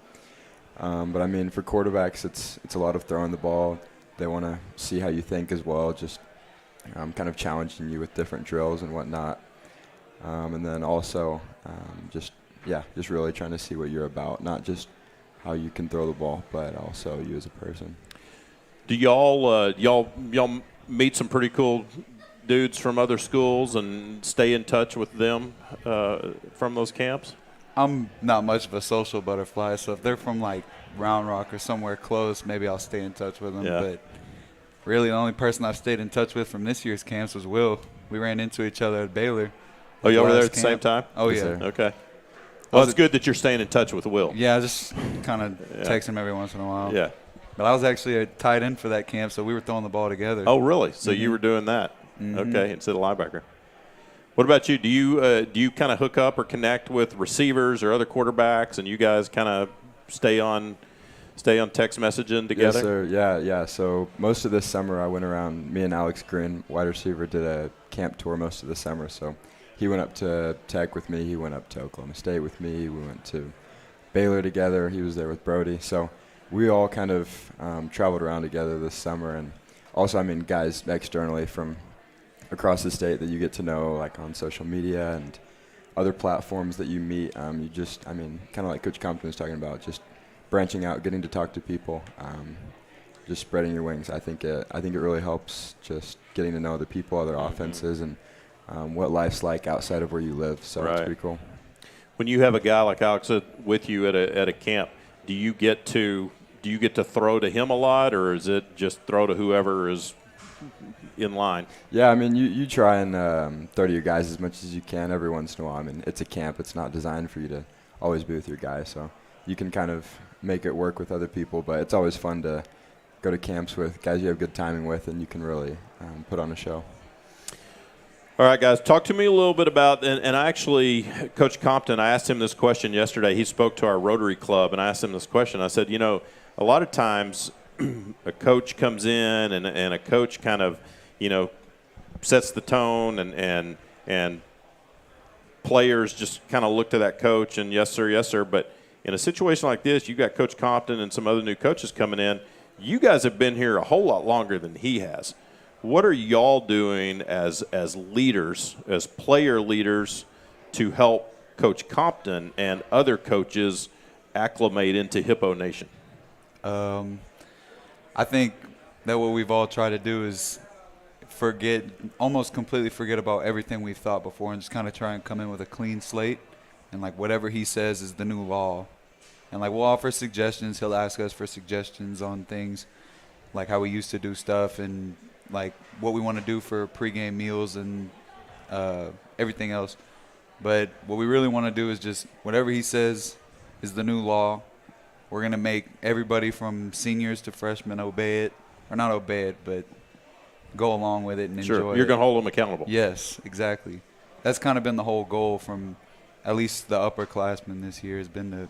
But I mean, for quarterbacks, it's a lot of throwing the ball. They want to see how you think as well, just kind of challenging you with different drills and whatnot. And then also just really trying to see what you're about, not just how you can throw the ball, but also you as a person.
Do y'all meet some pretty cool dudes from other schools and stay in touch with them from those camps?
I'm not much of a social butterfly, so if they're from like Round Rock or somewhere close, maybe I'll stay in touch with them.
Yeah.
But really, the only person I've stayed in touch with from this year's camps was Will. We ran into each other at Baylor.
Oh, you were there
last
at the same
camp.
time?
Oh,
Yes,
yeah.
sir.
Okay. Well, it's good that you're staying in touch with Will.
Yeah, I just kind of text him every once in a while.
Yeah.
But I was actually a tight end for that camp, so we were throwing the ball together.
Oh, really? So you were doing that? Okay, instead of linebacker. What about you? Do you kind of hook up or connect with receivers or other quarterbacks, and you guys kind of stay on text messaging together?
Yes, sir. Yeah. So most of this summer I went around, me and Alex Green, wide receiver, did a camp tour most of the summer. So he went up to Tech with me. He went up to Oklahoma State with me. We went to Baylor together. He was there with Brody. So we all kind of traveled around together this summer. And also, I mean, guys externally from across the state that you get to know, like on social media and other platforms that you meet. You just, I mean, kind of like Coach Compton was talking about, just branching out, getting to talk to people, just spreading your wings. I think it really helps just getting to know other people, other offenses, and what life's like outside of where you live. So it's pretty cool.
When you have a guy like Alex with you at a camp, do you get to throw to him a lot, or is it just throw to whoever is in line?
Yeah, I mean, you try and throw to your guys as much as you can every once in a while. I mean, it's a camp. It's not designed for you to always be with your guys, so you can kind of make it work with other people. But it's always fun to go to camps with guys you have good timing with, and you can really put on a show.
All right, guys, talk to me a little bit about, and I actually, Coach Compton, I asked him this question yesterday. He spoke to our Rotary Club, and I asked him this question. I said, a lot of times a coach comes in and a coach kind of, sets the tone and players just kind of look to that coach and yes, sir. But in a situation like this, you got Coach Compton and some other new coaches coming in. You guys have been here a whole lot longer than he has. What are y'all doing as leaders, as player leaders, to help Coach Compton and other coaches acclimate into Hippo Nation?
I think that what we've all tried to do is almost completely forget about everything we've thought before and just kind of try and come in with a clean slate. And, like, whatever he says is the new law. And, like, we'll offer suggestions. He'll ask us for suggestions on things, like how we used to do stuff and, like, what we want to do for pregame meals and everything else. But what we really want to do is just whatever he says is the new law. We're going to make everybody from seniors to freshmen obey it. Or not obey it, but go along with it and enjoy it.
Sure, you're going to hold them accountable.
Yes, exactly. That's kind of been the whole goal from at least the upperclassmen this year has been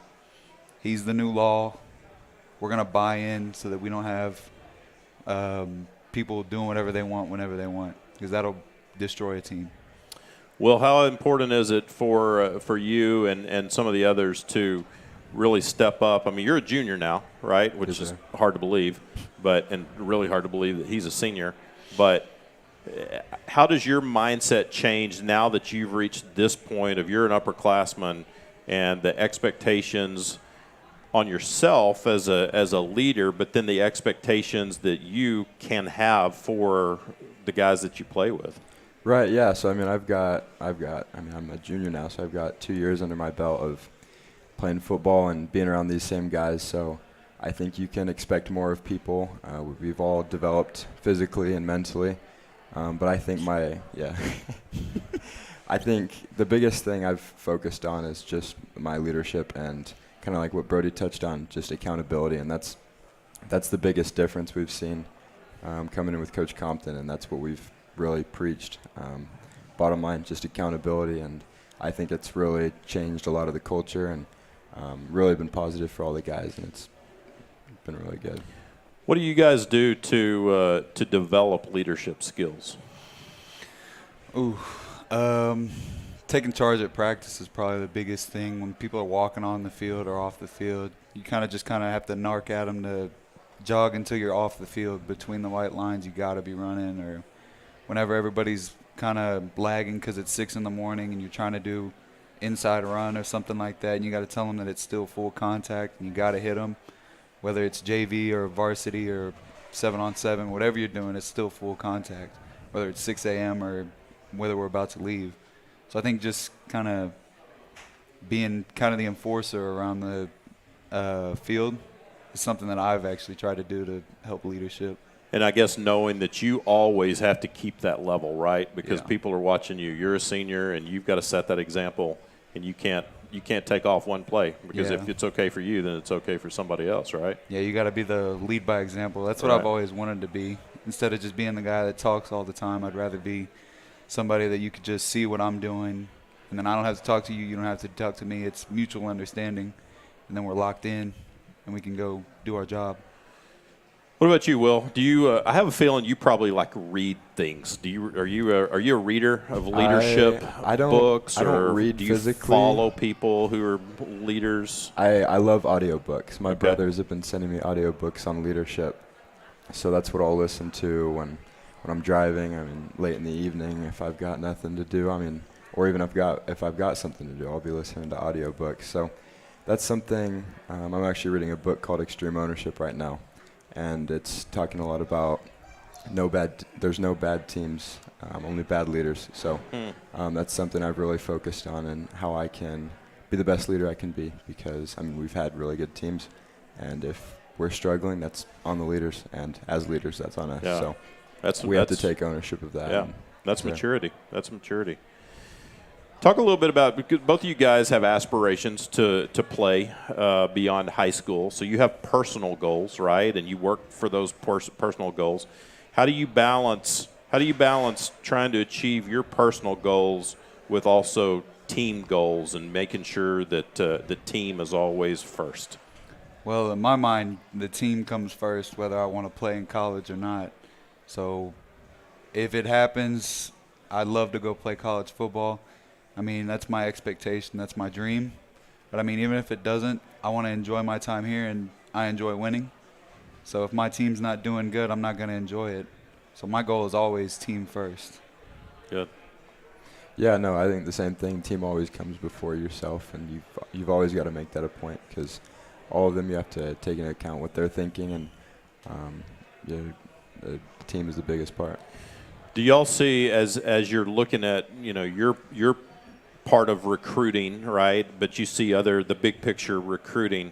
he's the new law. We're going to buy in so that we don't have people doing whatever they want whenever they want, because that'll destroy a team.
Well, how important is it for you and some of the others to really step up? I mean, you're a junior now, right? Which is hard to believe, and really hard to believe that he's a senior. But how does your mindset change now that you've reached this point of you're an upperclassman and the expectations on yourself as a leader, but then the expectations that you can have for the guys that you play with?
Right, yeah. So, I mean, I'm a junior now, so I've got 2 years under my belt of playing football and being around these same guys. So I think you can expect more of people. We've all developed physically and mentally. But I think I think the biggest thing I've focused on is just my leadership and kind of like what Brody touched on, just accountability. And that's the biggest difference we've seen coming in with Coach Compton, and that's what we've really preached. Bottom line, just accountability, and I think it's really changed a lot of the culture and really been positive for all the guys, and it's been really good.
What do you guys do to develop leadership skills?
Taking charge at practice is probably the biggest thing. When people are walking on the field or off the field, you kind of have to narc at them to jog until you're off the field. Between the white lines, you got to be running. Or whenever everybody's kind of lagging because it's 6 in the morning and you're trying to do inside run or something like that, and you got to tell them that it's still full contact and you got to hit them. Whether it's JV or varsity or 7-on-7, whatever you're doing, it's still full contact, whether it's 6 a.m. or whether we're about to leave. So I think just kind of being kind of the enforcer around the field is something that I've actually tried to do to help leadership.
And I guess knowing that you always have to keep that level, right? Because people are watching you. You're a senior, and you've got to set that example, and you can't take off one play because if it's okay for you, then it's okay for somebody else, right? Yeah,
you got to be the lead by example. That's what I've always wanted to be. Instead of just being the guy that talks all the time, I'd rather be somebody that you could just see what I'm doing, and then I don't have to talk to you. You don't have to talk to me. It's mutual understanding, and then we're locked in, and we can go do our job.
What about you, Will? Do you? I have a feeling you probably read things. Are you a reader of leadership books?
I don't read
do you
physically.
Follow people who are leaders?
I love audiobooks. My brothers have been sending me audiobooks on leadership, so that's what I'll listen to when I'm driving. I mean, late in the evening if I've got nothing to do. I mean, or even if I've got something to do, I'll be listening to audiobooks. So that's something. I'm actually reading a book called Extreme Ownership right now. And it's talking a lot about there's no bad teams, only bad leaders. So that's something I've really focused on and how I can be the best leader I can be, because, I mean, we've had really good teams. And if we're struggling, that's on the leaders. And as leaders, that's on us.
Yeah.
So we have to take ownership of that.
Yeah, that's maturity. That's maturity. Talk a little bit about, because both of you guys have aspirations to play beyond high school. So you have personal goals, right? And you work for those personal goals. How do you balance trying to achieve your personal goals with also team goals and making sure that the team is always first?
Well, in my mind, the team comes first, whether I want to play in college or not. So if it happens, I'd love to go play college football. I mean, that's my expectation. That's my dream. But, I mean, even if it doesn't, I want to enjoy my time here, and I enjoy winning. So if my team's not doing good, I'm not going to enjoy it. So my goal is always team first.
Good.
Yeah, no, I think the same thing. Team always comes before yourself, and you've always got to make that a point, because all of them you have to take into account what they're thinking, and the team is the biggest part.
Do y'all see, as you're looking at, your part of recruiting, right? But you see the big picture recruiting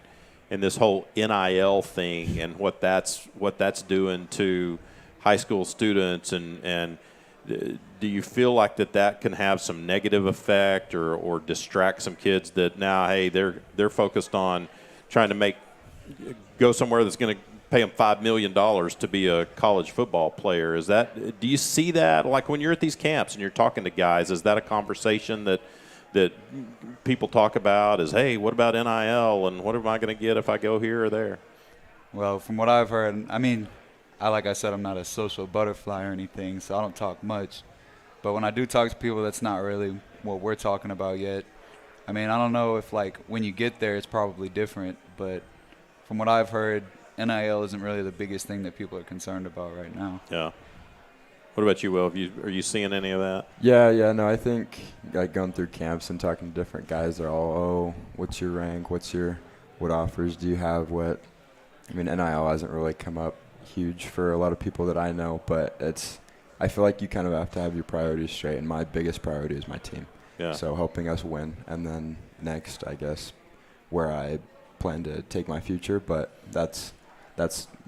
and this whole NIL thing and what that's doing to high school students, and do you feel like that can have some negative effect or distract some kids that now, hey, they're focused on trying to go somewhere that's going to pay them $5 million to be a college football player? Do you see that, like when you're at these camps and you're talking to guys, is that a conversation that people talk about, is, hey, what about NIL and what am I going to get if I go here or there?
Well, from what I've heard, I mean, like I said, I'm not a social butterfly or anything, so I don't talk much. But when I do talk to people, that's not really what we're talking about yet. I mean, I don't know if, like, when you get there, it's probably different. But from what I've heard, NIL isn't really the biggest thing that people are concerned about right now.
Yeah. What about you, Will? Are you seeing any of that?
Yeah, no, I think like going through camps and talking to different guys, they're all, oh, what's your rank? What offers do you have? I mean, NIL hasn't really come up huge for a lot of people that I know, but I feel like you kind of have to have your priorities straight, and my biggest priority is my team.
Yeah.
So helping us win, and then next, I guess, where I plan to take my future, but that's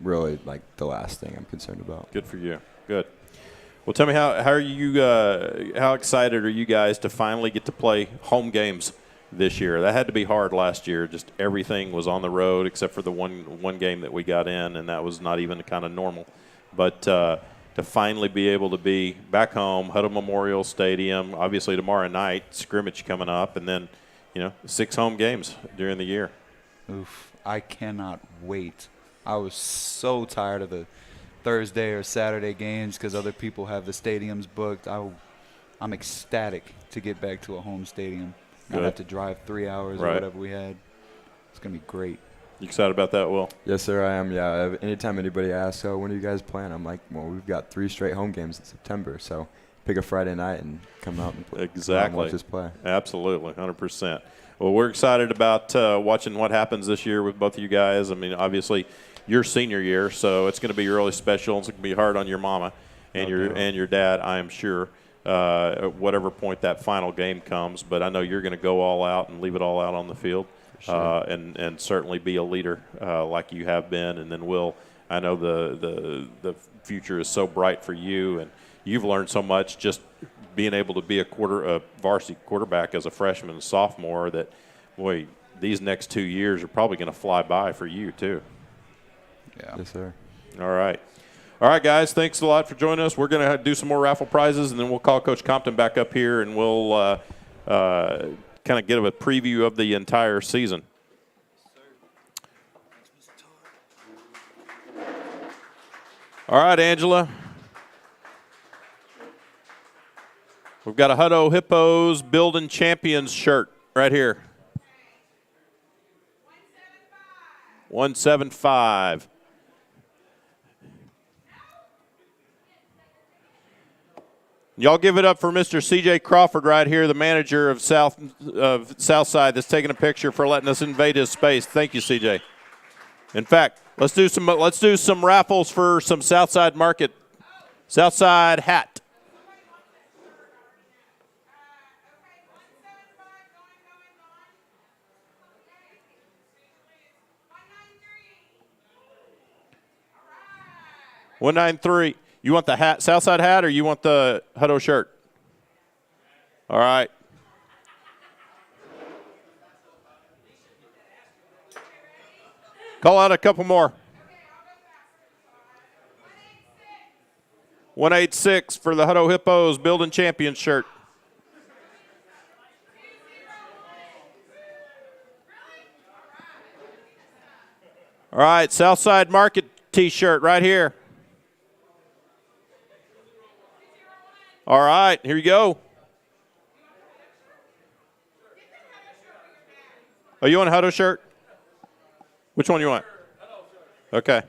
really like the last thing I'm concerned about.
Good for you. Good. Well, tell me how excited are you guys to finally get to play home games this year? That had to be hard last year. Just everything was on the road except for the one game that we got in, and that was not even kind of normal. But to finally be able to be back home, Hutto Memorial Stadium, obviously tomorrow night, scrimmage coming up, and then 6 home games during the year.
Oof, I cannot wait. I was so tired of the Thursday or Saturday games because other people have the stadiums booked. I'm ecstatic to get back to a home stadium. Not have to drive 3 hours or whatever we had. It's going to be great.
You excited about that, Will?
Yes, sir, I am. Yeah, anytime anybody asks, oh, when are you guys playing? I'm like, well, we've got 3 straight home games in September, so pick a Friday night and come out and play.
Exactly.
Watch us play.
Absolutely, 100%. Well, we're excited about watching what happens this year with both of you guys. I mean, obviously, your senior year, so it's going to be really special. It's going to be hard on your mama and your dad, I am sure, at whatever point that final game comes. But I know you're going to go all out and leave it all out on the field. Sure. And certainly be a leader like you have been. And then Will, I know the future is so bright for you, and you've learned so much just being able to be a varsity quarterback as a freshman and sophomore that, boy, these next 2 years are probably going to fly by for you too.
Yeah.
Yes, sir.
All right, guys, thanks a lot for joining us. We're going to do some more raffle prizes, and then we'll call Coach Compton back up here, and we'll kind of give a preview of the entire season. All right, Angela. We've got a Hutto Hippos Building Champions shirt right here. 175. Y'all give it up for Mr. C.J. Crawford right here, the manager of Southside, that's taking a picture for letting us invade his space. Thank you, C.J. In fact, let's do some raffles for some Southside Market, Southside hat. $193. You want the hat, Southside hat, or you want the Hutto shirt? All right. Call out a couple more. 186 for the Hutto Hippos Building Champions shirt. All right, Southside Market T-shirt right here. All right, here you go. Oh, you want a Hutto shirt? Which one you want? Okay.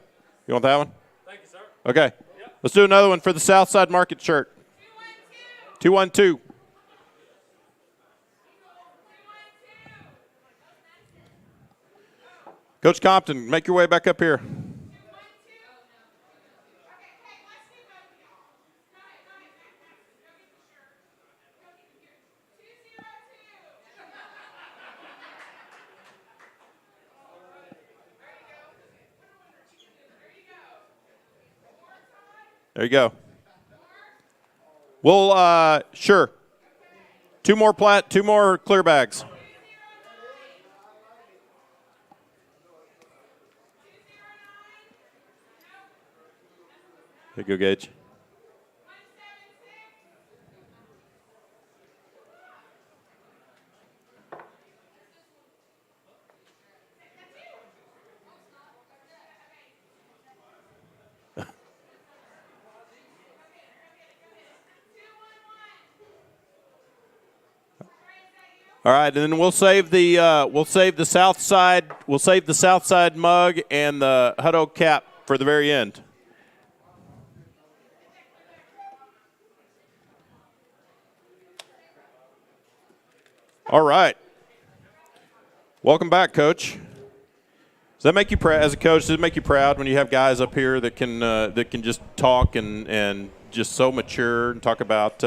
You want that one? Thank you, sir. Okay. Yep. Let's do another one for the Southside Market shirt. 212. Coach Compton, make your way back up here. There you go. We'll sure. Two more clear bags. Here you go, Gage. All right, and then we'll save the Southside mug and the Hutto cap for the very end. All right. Welcome back, Coach. Does that make you proud as a coach? Does it make you proud when you have guys up here that can just talk and just so mature and talk about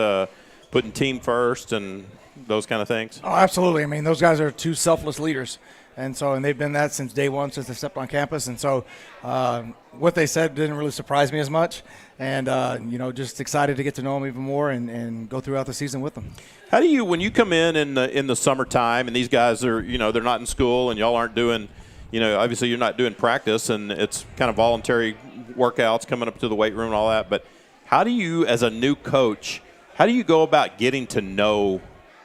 putting team first and those kind of things?
Oh, absolutely. I mean, those guys are two selfless leaders. And they've been that since day one, since they stepped on campus. And so what they said didn't really surprise me as much. And, just excited to get to know them even more and go throughout the season with them.
How do you, when you come in the summertime and these guys are, they're not in school and y'all aren't doing, obviously you're not doing practice and it's kind of voluntary workouts coming up to the weight room and all that. But how do you, as a new coach, how do you go about getting to know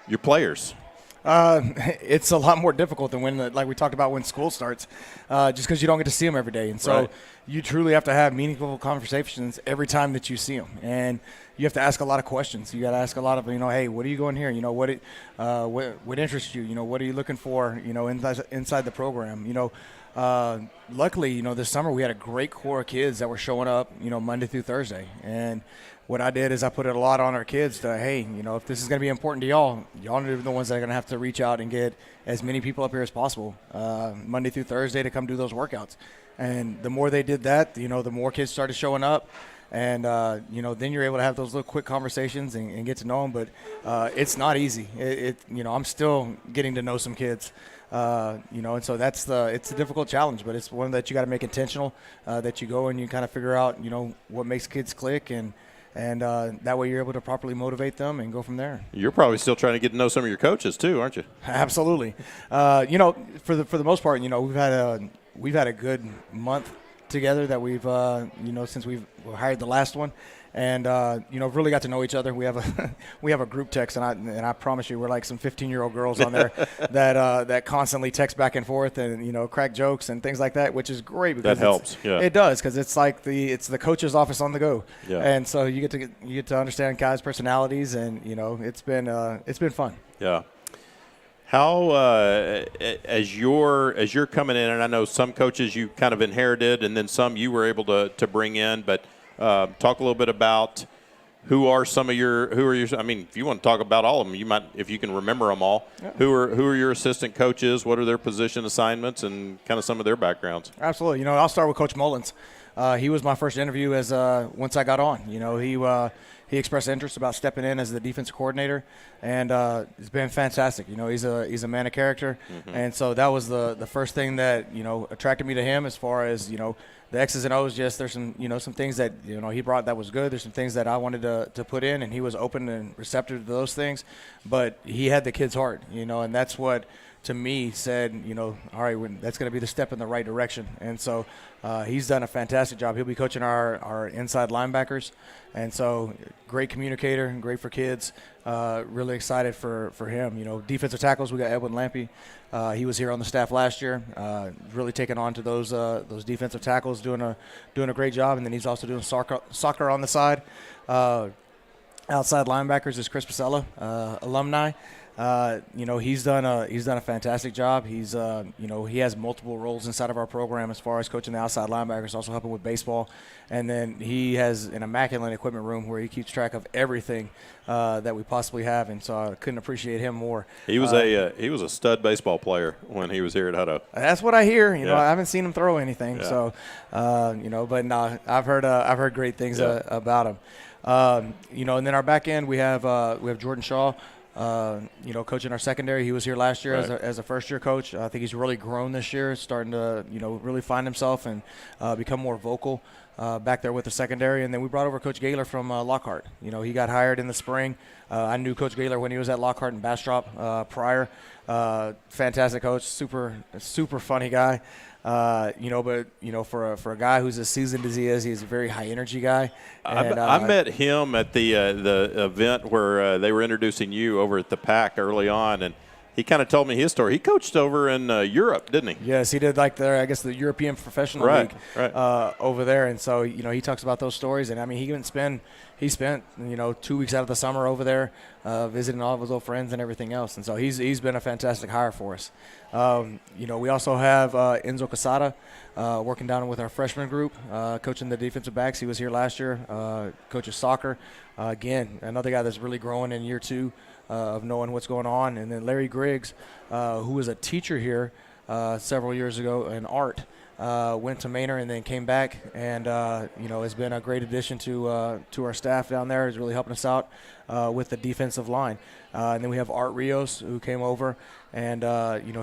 your players?
It's a lot more difficult than when, like we talked about, when school starts, just because you don't get to see them every day. And so
Right.
You truly have to have meaningful conversations every time that you see them. And you have to ask a lot of questions. You got to ask a lot of, hey, what are you going here? What interests you? What are you looking for, inside the program? Luckily, this summer we had a great core of kids that were showing up, Monday through Thursday. And what I did is I put it a lot on our kids to, hey, if this is going to be important to y'all are the ones that are going to have to reach out and get as many people up here as possible Monday through Thursday to come do those workouts. And the more they did that, the more kids started showing up. And, then you're able to have those little quick conversations and get to know them. But it's not easy. I'm still getting to know some kids. And so it's a difficult challenge, but it's one that you got to make intentional, that you go and you kind of figure out, what makes kids click and that way you're able to properly motivate them and go from there.
You're probably still trying to get to know some of your coaches too, aren't you?
Absolutely. For the most part, we've had a good month together that we've since we've hired the last one. And really got to know each other. We have a group text, and I promise you, we're like some 15-year-old girls on there that constantly text back and forth and crack jokes and things like that, which is great because
that helps. Yeah,
it does, because it's like it's the coach's office on the go.
Yeah.
And so you get to understand guys' personalities, and it's been fun.
Yeah. How as you're coming in, and I know some coaches you kind of inherited, and then some you were able to bring in, but. Talk a little bit about who are your. I mean, if you want to talk about all of them, you might, if you can remember them all. Yeah. Who are your assistant coaches? What are their position assignments, and kind of some of their backgrounds?
Absolutely. I'll start with Coach Mullins. He was my first interview as once I got on. He expressed interest about stepping in as the defensive coordinator, and it's been fantastic. He's a man of character, and so that was the first thing that attracted me to him as far as the X's and O's. Yes, there's some some things that he brought that was good. There's some things that I wanted to put in, and he was open and receptive to those things. But he had the kid's heart, and that's what to me said, all right, that's going to be the step in the right direction. And so he's done a fantastic job. He'll be coaching our inside linebackers, and so great communicator, great for kids. Really excited for him. Defensive tackles, we got Edwin Lampy. He was here on the staff last year, really taking on to those defensive tackles, doing a great job. And then he's also doing soccer on the side. Outside linebackers is Chris Pasella, alumni. He's done a fantastic job. He's he has multiple roles inside of our program as far as coaching the outside linebackers, also helping with baseball, and then he has an immaculate equipment room where he keeps track of everything that we possibly have, and so I couldn't appreciate him more.
He was a stud baseball player when he was here at Hutto.
That's what I hear.
Yeah.
I haven't seen him throw anything,
Yeah.
So but no, I've heard great things about him. And then our back end we have Jordan Shaw. Coaching our secondary. He was here last year
Right.
as a first-year coach. I think he's really grown this year, starting to, really find himself and become more vocal back there with the secondary. And then we brought over Coach Gaylor from Lockhart. He got hired in the spring. I knew Coach Gaylor when he was at Lockhart and Bastrop prior. Fantastic coach, super funny guy. For a guy who's as seasoned as he is, he's a very high energy guy. And,
I met him at the event where they were introducing you over at the PAC early on, and he kind of told me his story. He coached over in Europe, didn't he?
Yes, he did, the European Professional League over there. And so, he talks about those stories. And, I mean, he didn't spend, he spent 2 weeks out of the summer over there visiting all of his old friends and everything else. And so he's been a fantastic hire for us. We also have Enzo Casada working down with our freshman group, coaching the defensive backs. He was here last year, coaches soccer. Again, another guy that's really growing in year 2 of knowing what's going on. And then Larry Griggs, who was a teacher here several years ago in art, went to Manor and then came back, and has been a great addition to our staff down there. He's really helping us out with the defensive line. And then we have Art Rios, who came over, and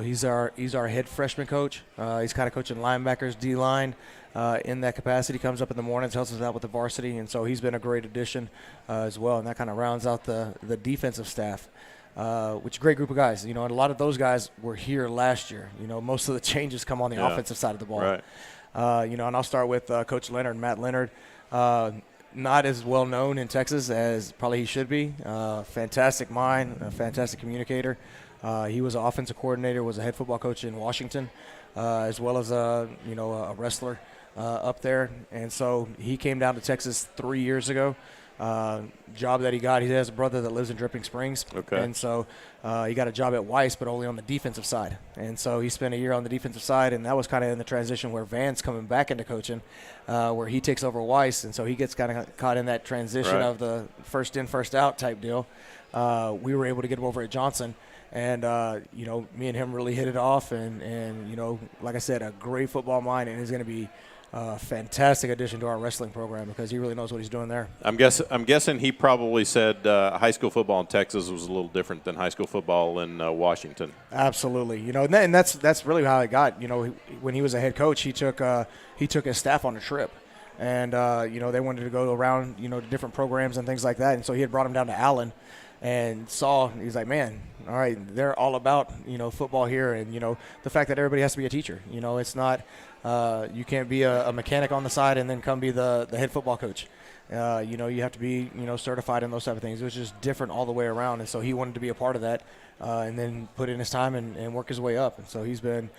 he's our head freshman coach. He's kind of coaching linebackers, D-line in that capacity. Comes up in the mornings, helps us out with the varsity, and so he's been a great addition as well. And that kind of rounds out the defensive staff. Which is a great group of guys, and a lot of those guys were here last year. Most of the changes come on the offensive side of the ball.
Right.
And I'll start with Coach Leonard, Matt Leonard. Not as well known in Texas as probably he should be. Fantastic mind, a fantastic communicator. He was an offensive coordinator, was a head football coach in Washington, as well as a wrestler up there. And so he came down to Texas 3 years ago. Job that he got, he has a brother that lives in Dripping Springs.
Okay.
And so he got a job at Weiss, but only on the defensive side. And so he spent a year on the defensive side, and that was kind of in the transition where Van's coming back into coaching, where he takes over Weiss. And so he gets kind of caught in that transition of the first in, first out type deal. We were able to get him over at Johnson. And, me and him really hit it off. And like I said, a great football mind, and he's going to be fantastic addition to our wrestling program because he really knows what he's doing there.
I'm guessing he probably said high school football in Texas was a little different than high school football in Washington.
Absolutely, and that's really how it got. When he was a head coach, he took his staff on a trip, and they wanted to go around to different programs and things like that, and so he had brought him down to Allen, and he's like, man, all right, they're all about football here, and the fact that everybody has to be a teacher. It's not. You can't be a mechanic on the side and then come be the head football coach. You have to be, certified in those type of things. It was just different all the way around. And so he wanted to be a part of that and then put in his time and work his way up. And so he's been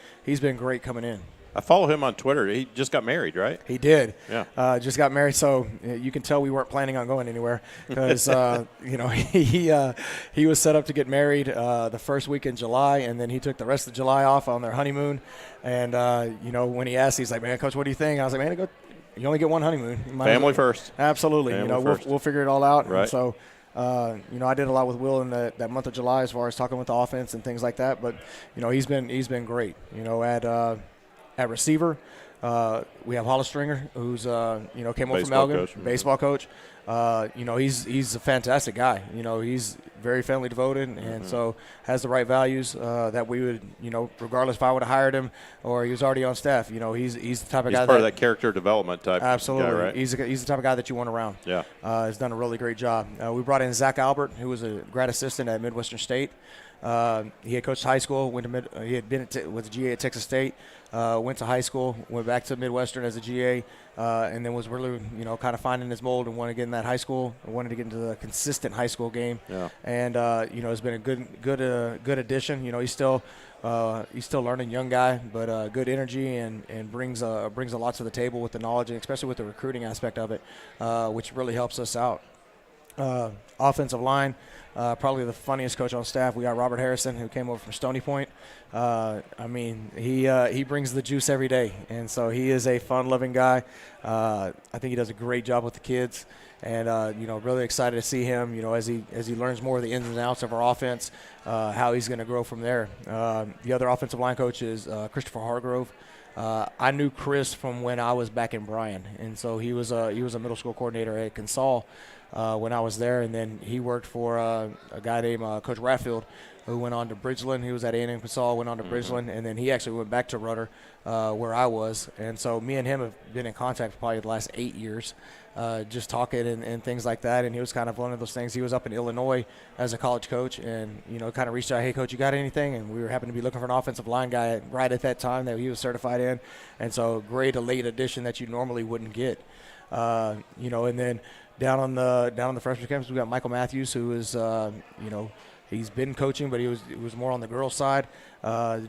great coming in.
I follow him on Twitter. He just got married, right?
He did.
Yeah.
Just got married, so you can tell we weren't planning on going anywhere because he was set up to get married the first week in July, and then he took the rest of July off on their honeymoon. And when he asked, he's like, "Man, Coach, what do you think?" I was like, "Man, you only get one honeymoon.
Family first."
Absolutely.
Family first.
We'll figure it all out.
Right.
And so. I did a lot with Will in that month of July as far as talking with the offense and things like that. But he's been great. At receiver, we have Hollistringer, who's came over from Elgin, baseball coach. He's a fantastic guy. He's very family devoted, and so has the right values that we would, regardless if I would have hired him or he was already on staff. He's the type of guy.
He's part of that character development type.
Absolutely,
guy, right?
He's the type of guy that you want around.
Yeah,
has done a really great job. We brought in Zach Albert, who was a grad assistant at Midwestern State. He had coached high school. He had been with a GA at Texas State. Went to high school, went back to Midwestern as a GA, and then was really, kind of finding his mold and wanted to get in that high school. Wanted to get into the consistent high school game. Yeah. And has been a good addition. He's still learning, young guy, but good energy and brings a lot to the table with the knowledge and especially with the recruiting aspect of it, which really helps us out. Offensive line. Probably the funniest coach on staff. We got Robert Harrison, who came over from Stony Point. He brings the juice every day, and so he is a fun-loving guy. I think he does a great job with the kids, and really excited to see him. As he learns more of the ins and outs of our offense, how he's going to grow from there. The other offensive line coach is Christopher Hargrove. I knew Chris from when I was back in Bryan, and so he was a middle school coordinator at Consol. When I was there, and then he worked for a guy named Coach Raffle, who went on to Bridgeland. He was at A&M Consol, went on to Bridgeland, and then he actually went back to Rudder, where I was. And so me and him have been in contact for probably the last 8 years, just talking and things like that. And he was kind of one of those things. He was up in Illinois as a college coach and, kind of reached out, "Hey, Coach, you got anything?" And we were happened to be looking for an offensive line guy right at that time that he was certified in. And so a late addition that you normally wouldn't get. And then down on the freshman campus, we got Michael Matthews, who is, he's been coaching, but he was more on the girls' side,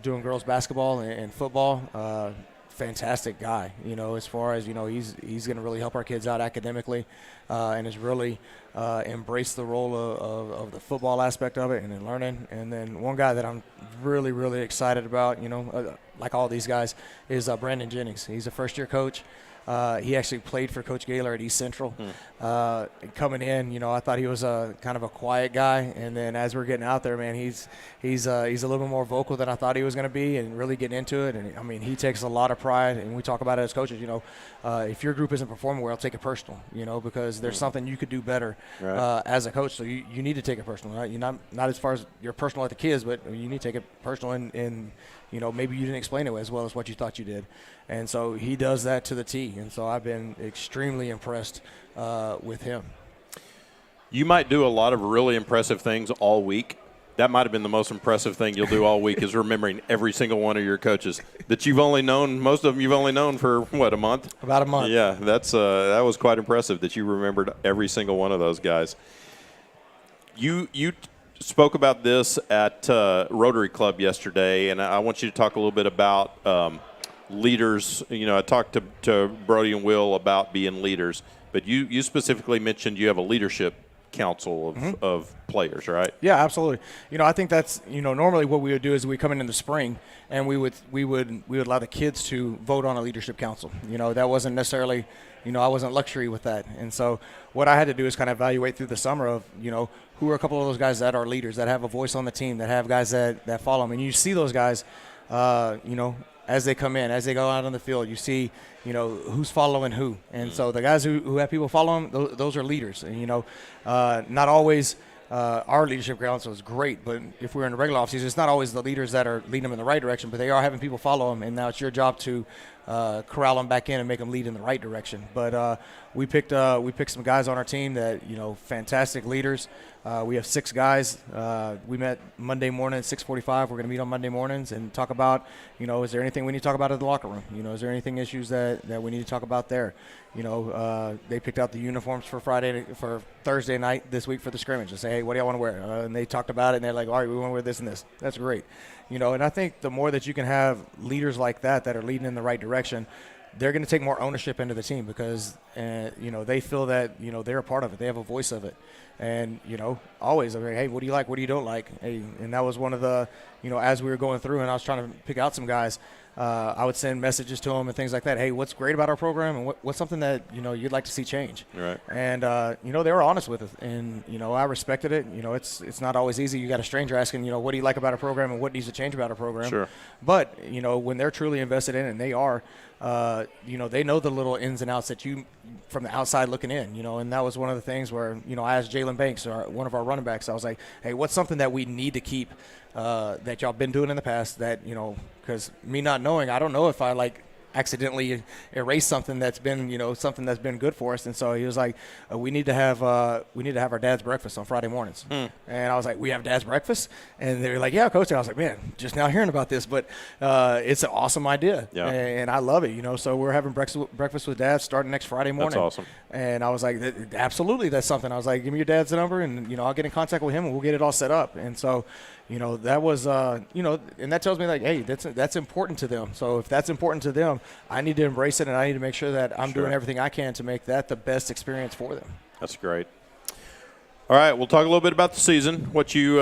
doing girls basketball and football. fantastic guy, as far as, he's going to really help our kids out academically, and has really embraced the role of the football aspect of it and in learning. And then one guy that I'm really, really excited about, like all these guys, is Brandon Jennings. He's a first-year coach. He actually played for Coach Gaylor at East Central. Coming in, I thought he was kind of a quiet guy, and then as we're getting out there, man, he's a little bit more vocal than I thought he was going to be, and really getting into it. And I mean, he takes a lot of pride, and we talk about it as coaches. If your group isn't performing well, take it personal. Because there's something you could do better as a coach. So you need to take it personal. Right? You're not as far as you're personal at the kids, but you need to take it personal and maybe you didn't explain it as well as what you thought you did. And so he does that to the T. And so I've been extremely impressed with him.
You might do a lot of really impressive things all week. That might have been the most impressive thing you'll do all week is remembering every single one of your coaches that you've only known. Most of them you've only known for, what, a month?
About a month.
Yeah, that was quite impressive that you remembered every single one of those guys. You spoke about this at Rotary Club yesterday, and I want you to talk a little bit about leaders. I talked to Brody and Will about being leaders, but you specifically mentioned you have a leadership council of players, right?
Yeah, absolutely. I think that's normally what we would do is we come in the spring and we would allow the kids to vote on a leadership council. That wasn't necessarily I wasn't luxury with that. And so what I had to do is kind of evaluate through the summer of who are a couple of those guys that are leaders, that have a voice on the team, that have guys that follow them. And you see those guys as they come in, as they go out on the field, you see, who's following who. And so the guys who have people follow them, those are leaders. And, not always our leadership council is great, but if we're in the regular offseason, it's not always the leaders that are leading them in the right direction, but they are having people follow them, and now it's your job to corral them back in and make them lead in the right direction. But we picked some guys on our team that, fantastic leaders. We have 6 guys. We met Monday morning at 6:45. We're going to meet on Monday mornings and talk about, is there anything we need to talk about in the locker room? Is there anything issues that we need to talk about there? They picked out the uniforms for Thursday night this week for the scrimmage and say, hey, what do y'all want to wear? And they talked about it, and they're like, all right, we want to wear this and this. That's great. And I think the more that you can have leaders like that are leading in the right direction, they're going to take more ownership into the team because, they feel that, they're a part of it. They have a voice of it. And, always, I'm like, hey, what do you like? What do you don't like? Hey, and that was one of the, as we were going through and I was trying to pick out some guys, I would send messages to them and things like that. Hey, what's great about our program and what's something that, you'd like to see change?
Right. And,
they were honest with it. And, I respected it. It's not always easy. You got a stranger asking, what do you like about our program and what needs to change about our program? Sure. But, when they're truly invested in it, and they are, they know the little ins and outs that you from the outside looking in, and that was one of the things where, I asked Jalen Banks, one of our running backs, I was like, hey, what's something that we need to keep that y'all been doing in the past that, because me not knowing, I don't know if I accidentally erase something that's been, something that's been good for us. And so he was like, we need to have our dad's breakfast on Friday mornings. And I was like, we have dad's breakfast? And they were like, yeah, coach. And I was like, man, just now hearing about this, but it's an awesome idea. Yeah. And I love it, so we're having breakfast with dad starting next Friday morning. That's awesome. And I was like, absolutely, that's something. I was like, give me your dad's number and, I'll get in contact with him and we'll get it all set up. And so, that was, and that tells me hey, that's important to them. So if that's important to them, I need to embrace it and I need to make sure that I'm doing everything I can to make that the best experience for them.
That's great. All right, we'll talk a little bit about the season, what you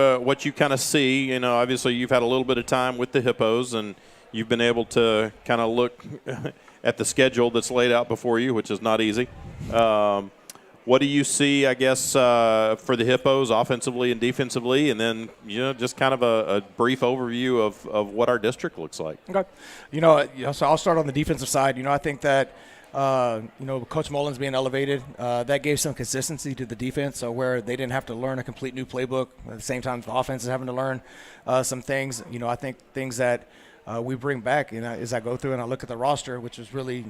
kind of see. Obviously you've had a little bit of time with the Hippos and you've been able to kind of look at the schedule that's laid out before you, which is not easy. What do you see, I guess, for the Hippos offensively and defensively, and then, just kind of a brief overview of what our district looks like?
Okay. So I'll start on the defensive side. I think that, Coach Mullins being elevated, that gave some consistency to the defense, so where they didn't have to learn a complete new playbook. At the same time, the offense is having to learn some things. I think things that we bring back, as I go through and I look at the roster, which is really,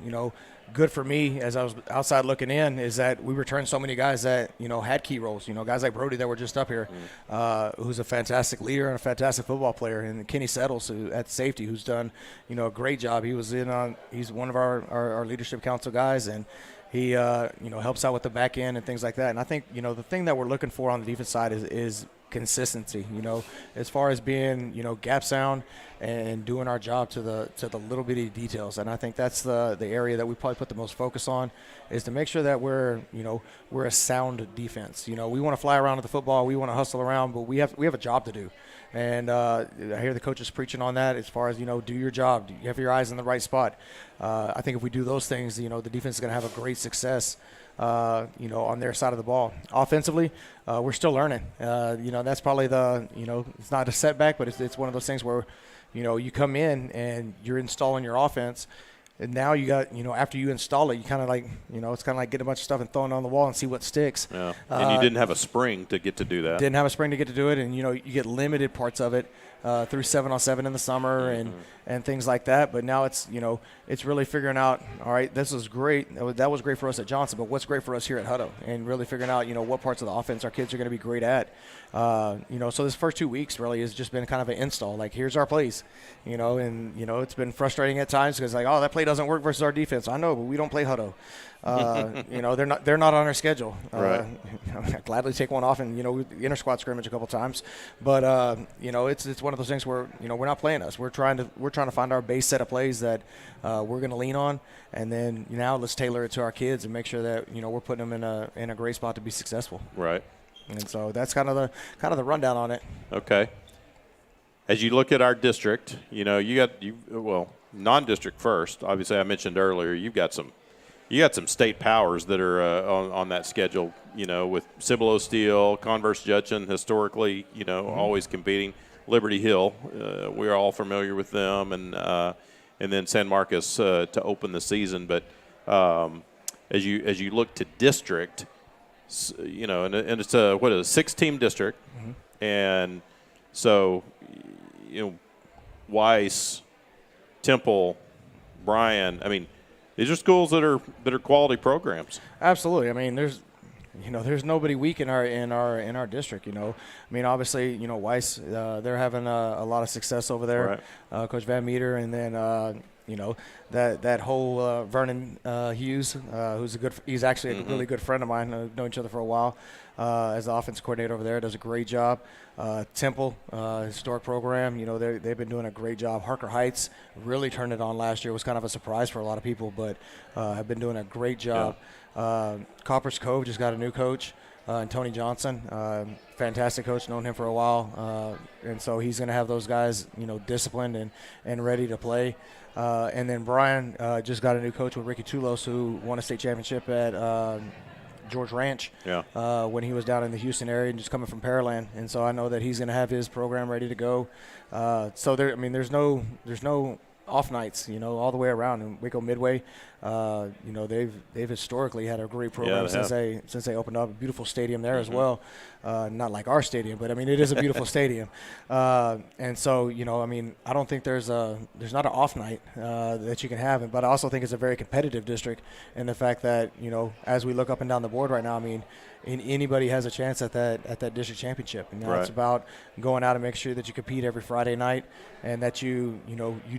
good for me as I was outside looking in, is that we returned so many guys that, had key roles. Guys like Brody that were just up here, who's a fantastic leader and a fantastic football player, and Kenny Settles at safety, who's done, a great job. He's one of our leadership council guys, and he, helps out with the back end and things like that. And I think, the thing that we're looking for on the defense side is consistency, as far as being, gap sound and doing our job to the little bitty details. And I think that's the area that we probably put the most focus on, is to make sure that we're a sound defense. We want to fly around with the football, we want to hustle around, but we have a job to do. And I hear the coaches preaching on that as far as, do your job. You have your eyes in the right spot. I think if we do those things, the defense is going to have a great success, on their side of the ball. Offensively, we're still learning. That's probably it's not a setback, but it's one of those things where, you come in and you're installing your offense. And now you got, after you install it, you kind of like, it's kind of like getting a bunch of stuff and throwing it on the wall and see what sticks.
Yeah. And you didn't have a spring to get to do that.
Didn't have a spring to get to do it. And, you get limited parts of it through 7-on-7 in the summer and things like that. But now it's, it's really figuring out, all right, this is great. That was great for us at Johnson, but what's great for us here at Hutto? And really figuring out, what parts of the offense our kids are going to be great at. So this first 2 weeks really has just been kind of an install. Like, here's our plays, and, it's been frustrating at times because, like, oh, that play doesn't work versus our defense. I know, but we don't play Hutto. They're not on our schedule.
Right.
I'd gladly take one off and, inter squad scrimmage a couple times. But, it's one of those things where, we're not playing us. We're trying to find our base set of plays that we're going to lean on. And then now let's tailor it to our kids and make sure that, we're putting them in a great spot to be successful.
Right.
And so that's kind of the rundown on it.
Okay. As you look at our district, non-district first. Obviously, I mentioned earlier, you got some state powers that are on that schedule. With Cibolo Steel, Converse Judson, historically, always competing. Liberty Hill, we're all familiar with them, and then San Marcos to open the season. But as you look to district. And it's a 6-team district, and so Weiss, Temple, Bryan. I mean, these are schools that are quality programs.
Absolutely. I mean, there's nobody weak in our district. Obviously, Weiss, they're having a lot of success over there. Right. Coach Van Meter, and then that whole Vernon Hughes, he's actually a really good friend of mine. We've known each other for a while. As the offensive coordinator over there, does a great job. Temple, historic program, they've been doing a great job. Harker Heights really turned it on last year. It was kind of a surprise for a lot of people, but have been doing a great job. Yeah. Copperas Cove just got a new coach. And Tony Johnson, fantastic coach, known him for a while, and so he's going to have those guys, disciplined and ready to play. And then Bryan just got a new coach with Ricky Tulos, who won a state championship at George Ranch when he was down in the Houston area and just coming from Pearland. And so I know that he's going to have his program ready to go. So there's no off nights, all the way around. And Waco Midway, they've historically had a great program since they opened up a beautiful stadium there as well. Not like our stadium, but it is a beautiful stadium. And so, I don't think there's not an off night that you can have, but I also think it's a very competitive district, and the fact that, as we look up and down the board right now, anybody has a chance at that district championship. And now it's about going out and making sure that you compete every Friday night, and that you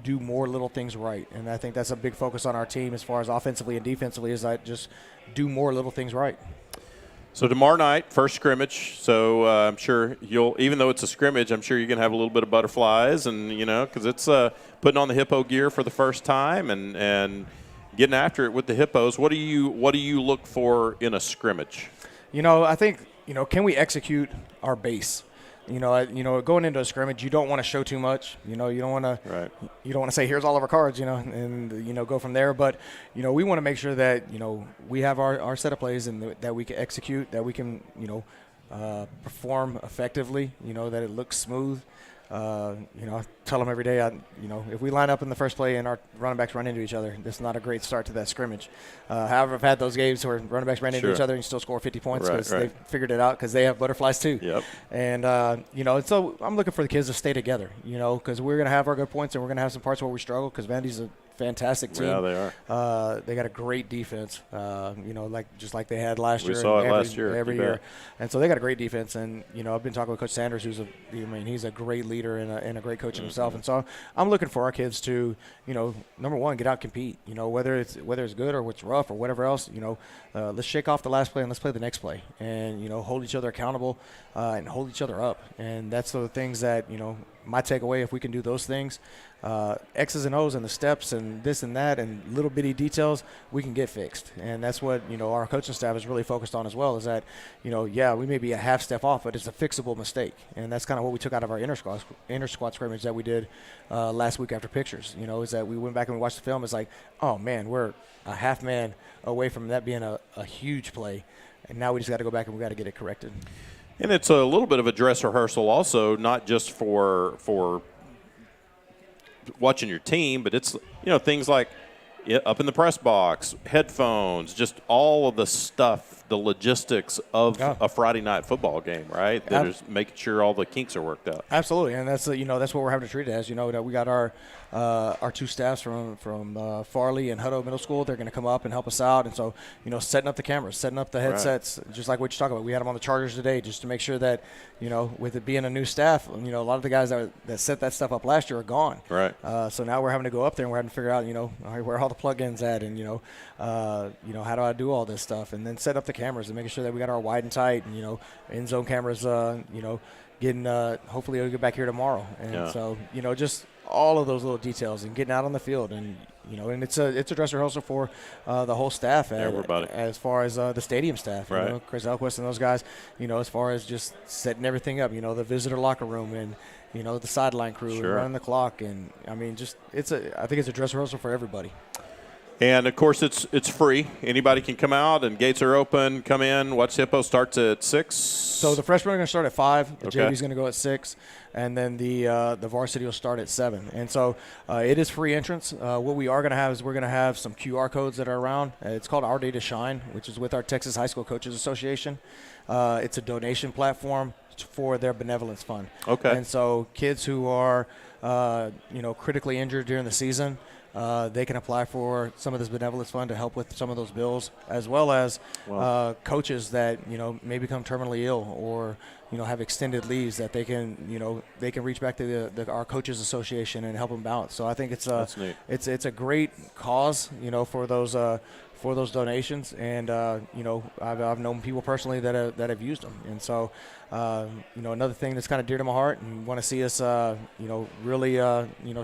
do more little things right. And I think that's a big focus on our team as far as offensively and defensively, is that just do more little things right.
So tomorrow night, first scrimmage. So I'm sure even though it's a scrimmage, I'm sure you're going to have a little bit of butterflies, and because it's putting on the Hippo gear for the first time and getting after it with the Hippos. What do you look for in a scrimmage?
I think, can we execute our base? Going into a scrimmage, you don't want to show too much. You don't want to say, here's all of our cards, and go from there. But, we want to make sure that, we have our set of plays and that we can execute, that we can, perform effectively, that it looks smooth. I tell them every day, if we line up in the first play and our running backs run into each other, that's not a great start to that scrimmage. However, I've had those games where running backs ran into each other and you still score 50 points because they figured it out, because they have butterflies too.
Yep.
And, so I'm looking for the kids to stay together, because we're going to have our good points and we're going to have some parts where we struggle, because Vandy's a fantastic team.
Yeah, they
are. They got a great defense. Just like they had last year.
We saw it last year.
Every year, and so they got a great defense. And I've been talking with Coach Sanders, he's a great leader and a great coach himself. And so I'm looking for our kids to, number one, get out and compete. Whether it's good or what's rough or whatever else. Let's shake off the last play and let's play the next play. And hold each other accountable and hold each other up. And that's the things that my takeaway. If we can do those things, X's and O's and the steps and this and that and little bitty details, we can get fixed. And that's what our coaching staff is really focused on as well. Is that we may be a half step off, but it's a fixable mistake. And that's kind of what we took out of our inter squad scrimmage that we did last week after pictures. Is that we went back and we watched the film. It's like, oh man, we're a half man away from that being a huge play, and now we just got to go back and we got to get it corrected.
And it's a little bit of a dress rehearsal also, not just for watching your team, but it's, things like up in the press box, headphones, just all of the stuff, the logistics of a Friday night football game, right? That is making sure all the kinks are worked out.
Absolutely, and that's that's what we're having to treat it as. That we got our two staffs from Farley and Hutto Middle School. They're going to come up and help us out, and so setting up the cameras, setting up the headsets, just like what you're talking about. We had them on the chargers today, just to make sure that with it being a new staff, a lot of the guys that set that stuff up last year are gone.
Right.
So now we're having to go up there and we're having to figure out all right, where are all the plugins at, and how do I do all this stuff, and then set up the cameras and making sure that we got our wide and tight and end zone cameras getting hopefully it'll get back here tomorrow, and so just all of those little details and getting out on the field, and and it's a dress rehearsal for the whole staff, as far as the stadium staff,
right.
Chris Elquist and those guys, as far as just setting everything up, the visitor locker room and the sideline crew and running the clock, and I mean I think it's a dress rehearsal for everybody.
And, of course, it's free. Anybody can come out, and gates are open. Come in. Watch Hippo starts at 6.
So the freshmen are going to start at 5. The
Okay.
JV's going to go at 6. And then the varsity will start at 7. And so it is free entrance. What we are going to have is we're going to have some QR codes that are around. It's called Our Day to Shine, which is with our Texas High School Coaches Association. It's a donation platform for their benevolence fund.
Okay.
And so kids who are, critically injured during the season, they can apply for some of this benevolence fund to help with some of those bills, as well as coaches that may become terminally ill or have extended leaves that they can reach back to our coaches association and help them out. So I think
That's neat.
it's a great cause for those donations, and I've known people personally that have used them, and so another thing that's kind of dear to my heart and want to see us really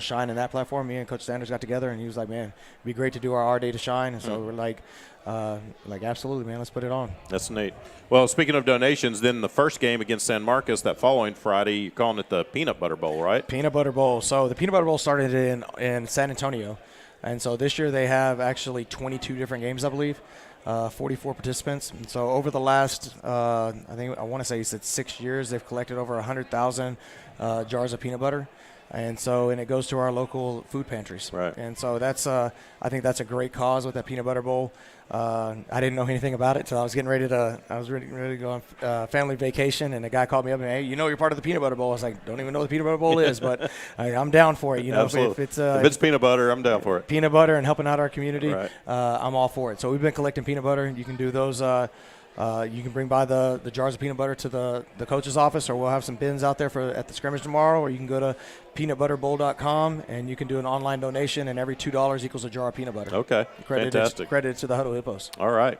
shine in that platform. Me and Coach Sanders got together and he was like, man, it'd be great to do our Day to Shine, and so we're like absolutely, man, let's put it on. That's
neat. Well, speaking of donations, then the first game against San Marcos that following Friday, you're calling it the Peanut Butter Bowl, right?
Peanut Butter Bowl. So the Peanut Butter Bowl started in San Antonio. And so this year they have actually 22 different games, I believe, 44 participants. And so over the last, I want to say he said 6 years, they've collected over 100,000 jars of peanut butter. And it goes to our local food pantries.
Right.
And so I think that's a great cause with that Peanut Butter Bowl. I didn't know anything about it until I was ready to go on family vacation, and a guy called me up and, hey, you're part of the Peanut Butter Bowl. I was like, don't even know what the Peanut Butter Bowl is, but I'm down for it.
Absolutely.
If
it's peanut butter, I'm down for it.
Peanut butter and helping out our community,
right.
I'm all for it. So we've been collecting peanut butter. You can do those. You can bring by the jars of peanut butter to the coach's office, or we'll have some bins out there at the scrimmage tomorrow, or you can go to peanutbutterbowl.com and you can do an online donation, and every $2 equals a jar of peanut butter.
Okay, fantastic.
Credited to the Hutto Hippos.
All right.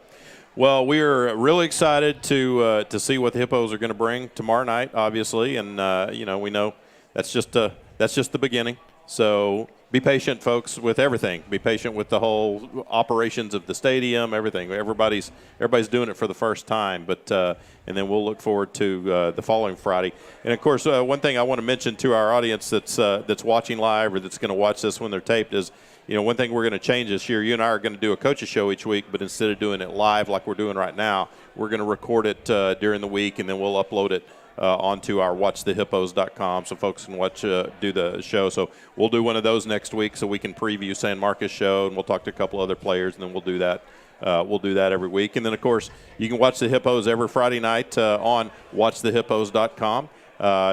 Well, we are really excited to see what the Hippos are going to bring tomorrow night, obviously, and we know that's just the beginning. So be patient, folks, with everything. Be patient with the whole operations of the stadium, everything. Everybody's doing it for the first time, but and then we'll look forward to the following Friday. And of course, one thing I want to mention to our audience that's watching live or that's going to watch this when they're taped is, one thing we're going to change this year. You and I are going to do a coach's show each week, but instead of doing it live like we're doing right now, we're going to record it during the week, and then we'll upload it onto our watchthehippos.com so folks can do the show. So we'll do one of those next week so we can preview San Marcos show, and we'll talk to a couple other players, and then we'll do that. We'll do that every week. And then, of course, you can watch the Hippos every Friday night on watchthehippos.com.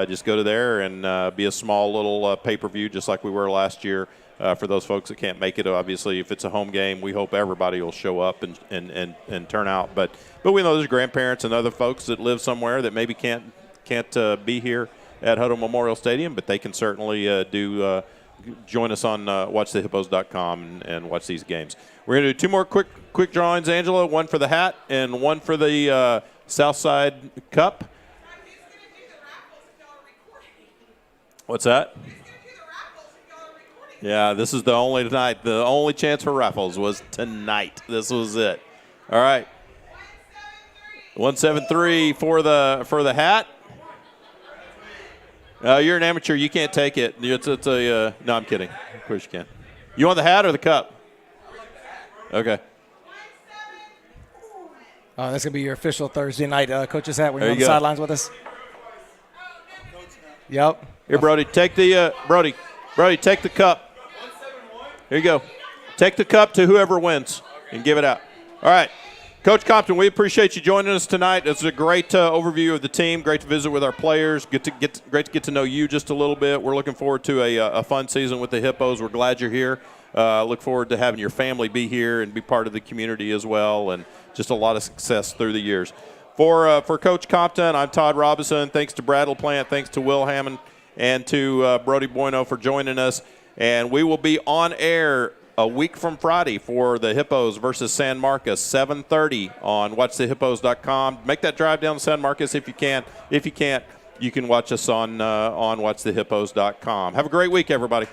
Just go to there and be a small little pay-per-view just like we were last year. for those folks that can't make it. Obviously, if it's a home game, we hope everybody will show up and turn out. But we know there's grandparents and other folks that live somewhere that maybe can't be here at Hutto Memorial Stadium, but they can certainly join us on watchthehippos.com and watch these games. We're going to do two more quick drawings, Angela, one for the hat and one for the Southside Cup. What's that? Yeah, this is the only tonight. The only chance for raffles was tonight. This was it. All right. 173 for the hat. You're an amateur. You can't take it. No, I'm kidding. Of course you can. You want the hat or the cup? Okay.
That's going to be your official Thursday night coach's hat when
There
you're on
you
the
go.
sidelines with us. Yep.
Here, Brody, take the Brody, take the cup. Here you go. Take the cup to whoever wins and give it out. All right. Coach Compton, we appreciate you joining us tonight. It's a great overview of the team. Great to visit with our players. Great to get to know you just a little bit. We're looking forward to a fun season with the Hippos. We're glad you're here. Look forward to having your family be here and be part of the community as well, and just a lot of success through the years. For Coach Compton, I'm Todd Robison. Thanks to Brad LaPlante. Thanks to Will Hammond and to Brody Bueno for joining us. And we will be on air a week from Friday for the Hippos versus San Marcos, 7:30 on watchthehippos.com. Make that drive down to San Marcos if you can. If you can't, you can watch us on watchthehippos.com. Have a great week, everybody.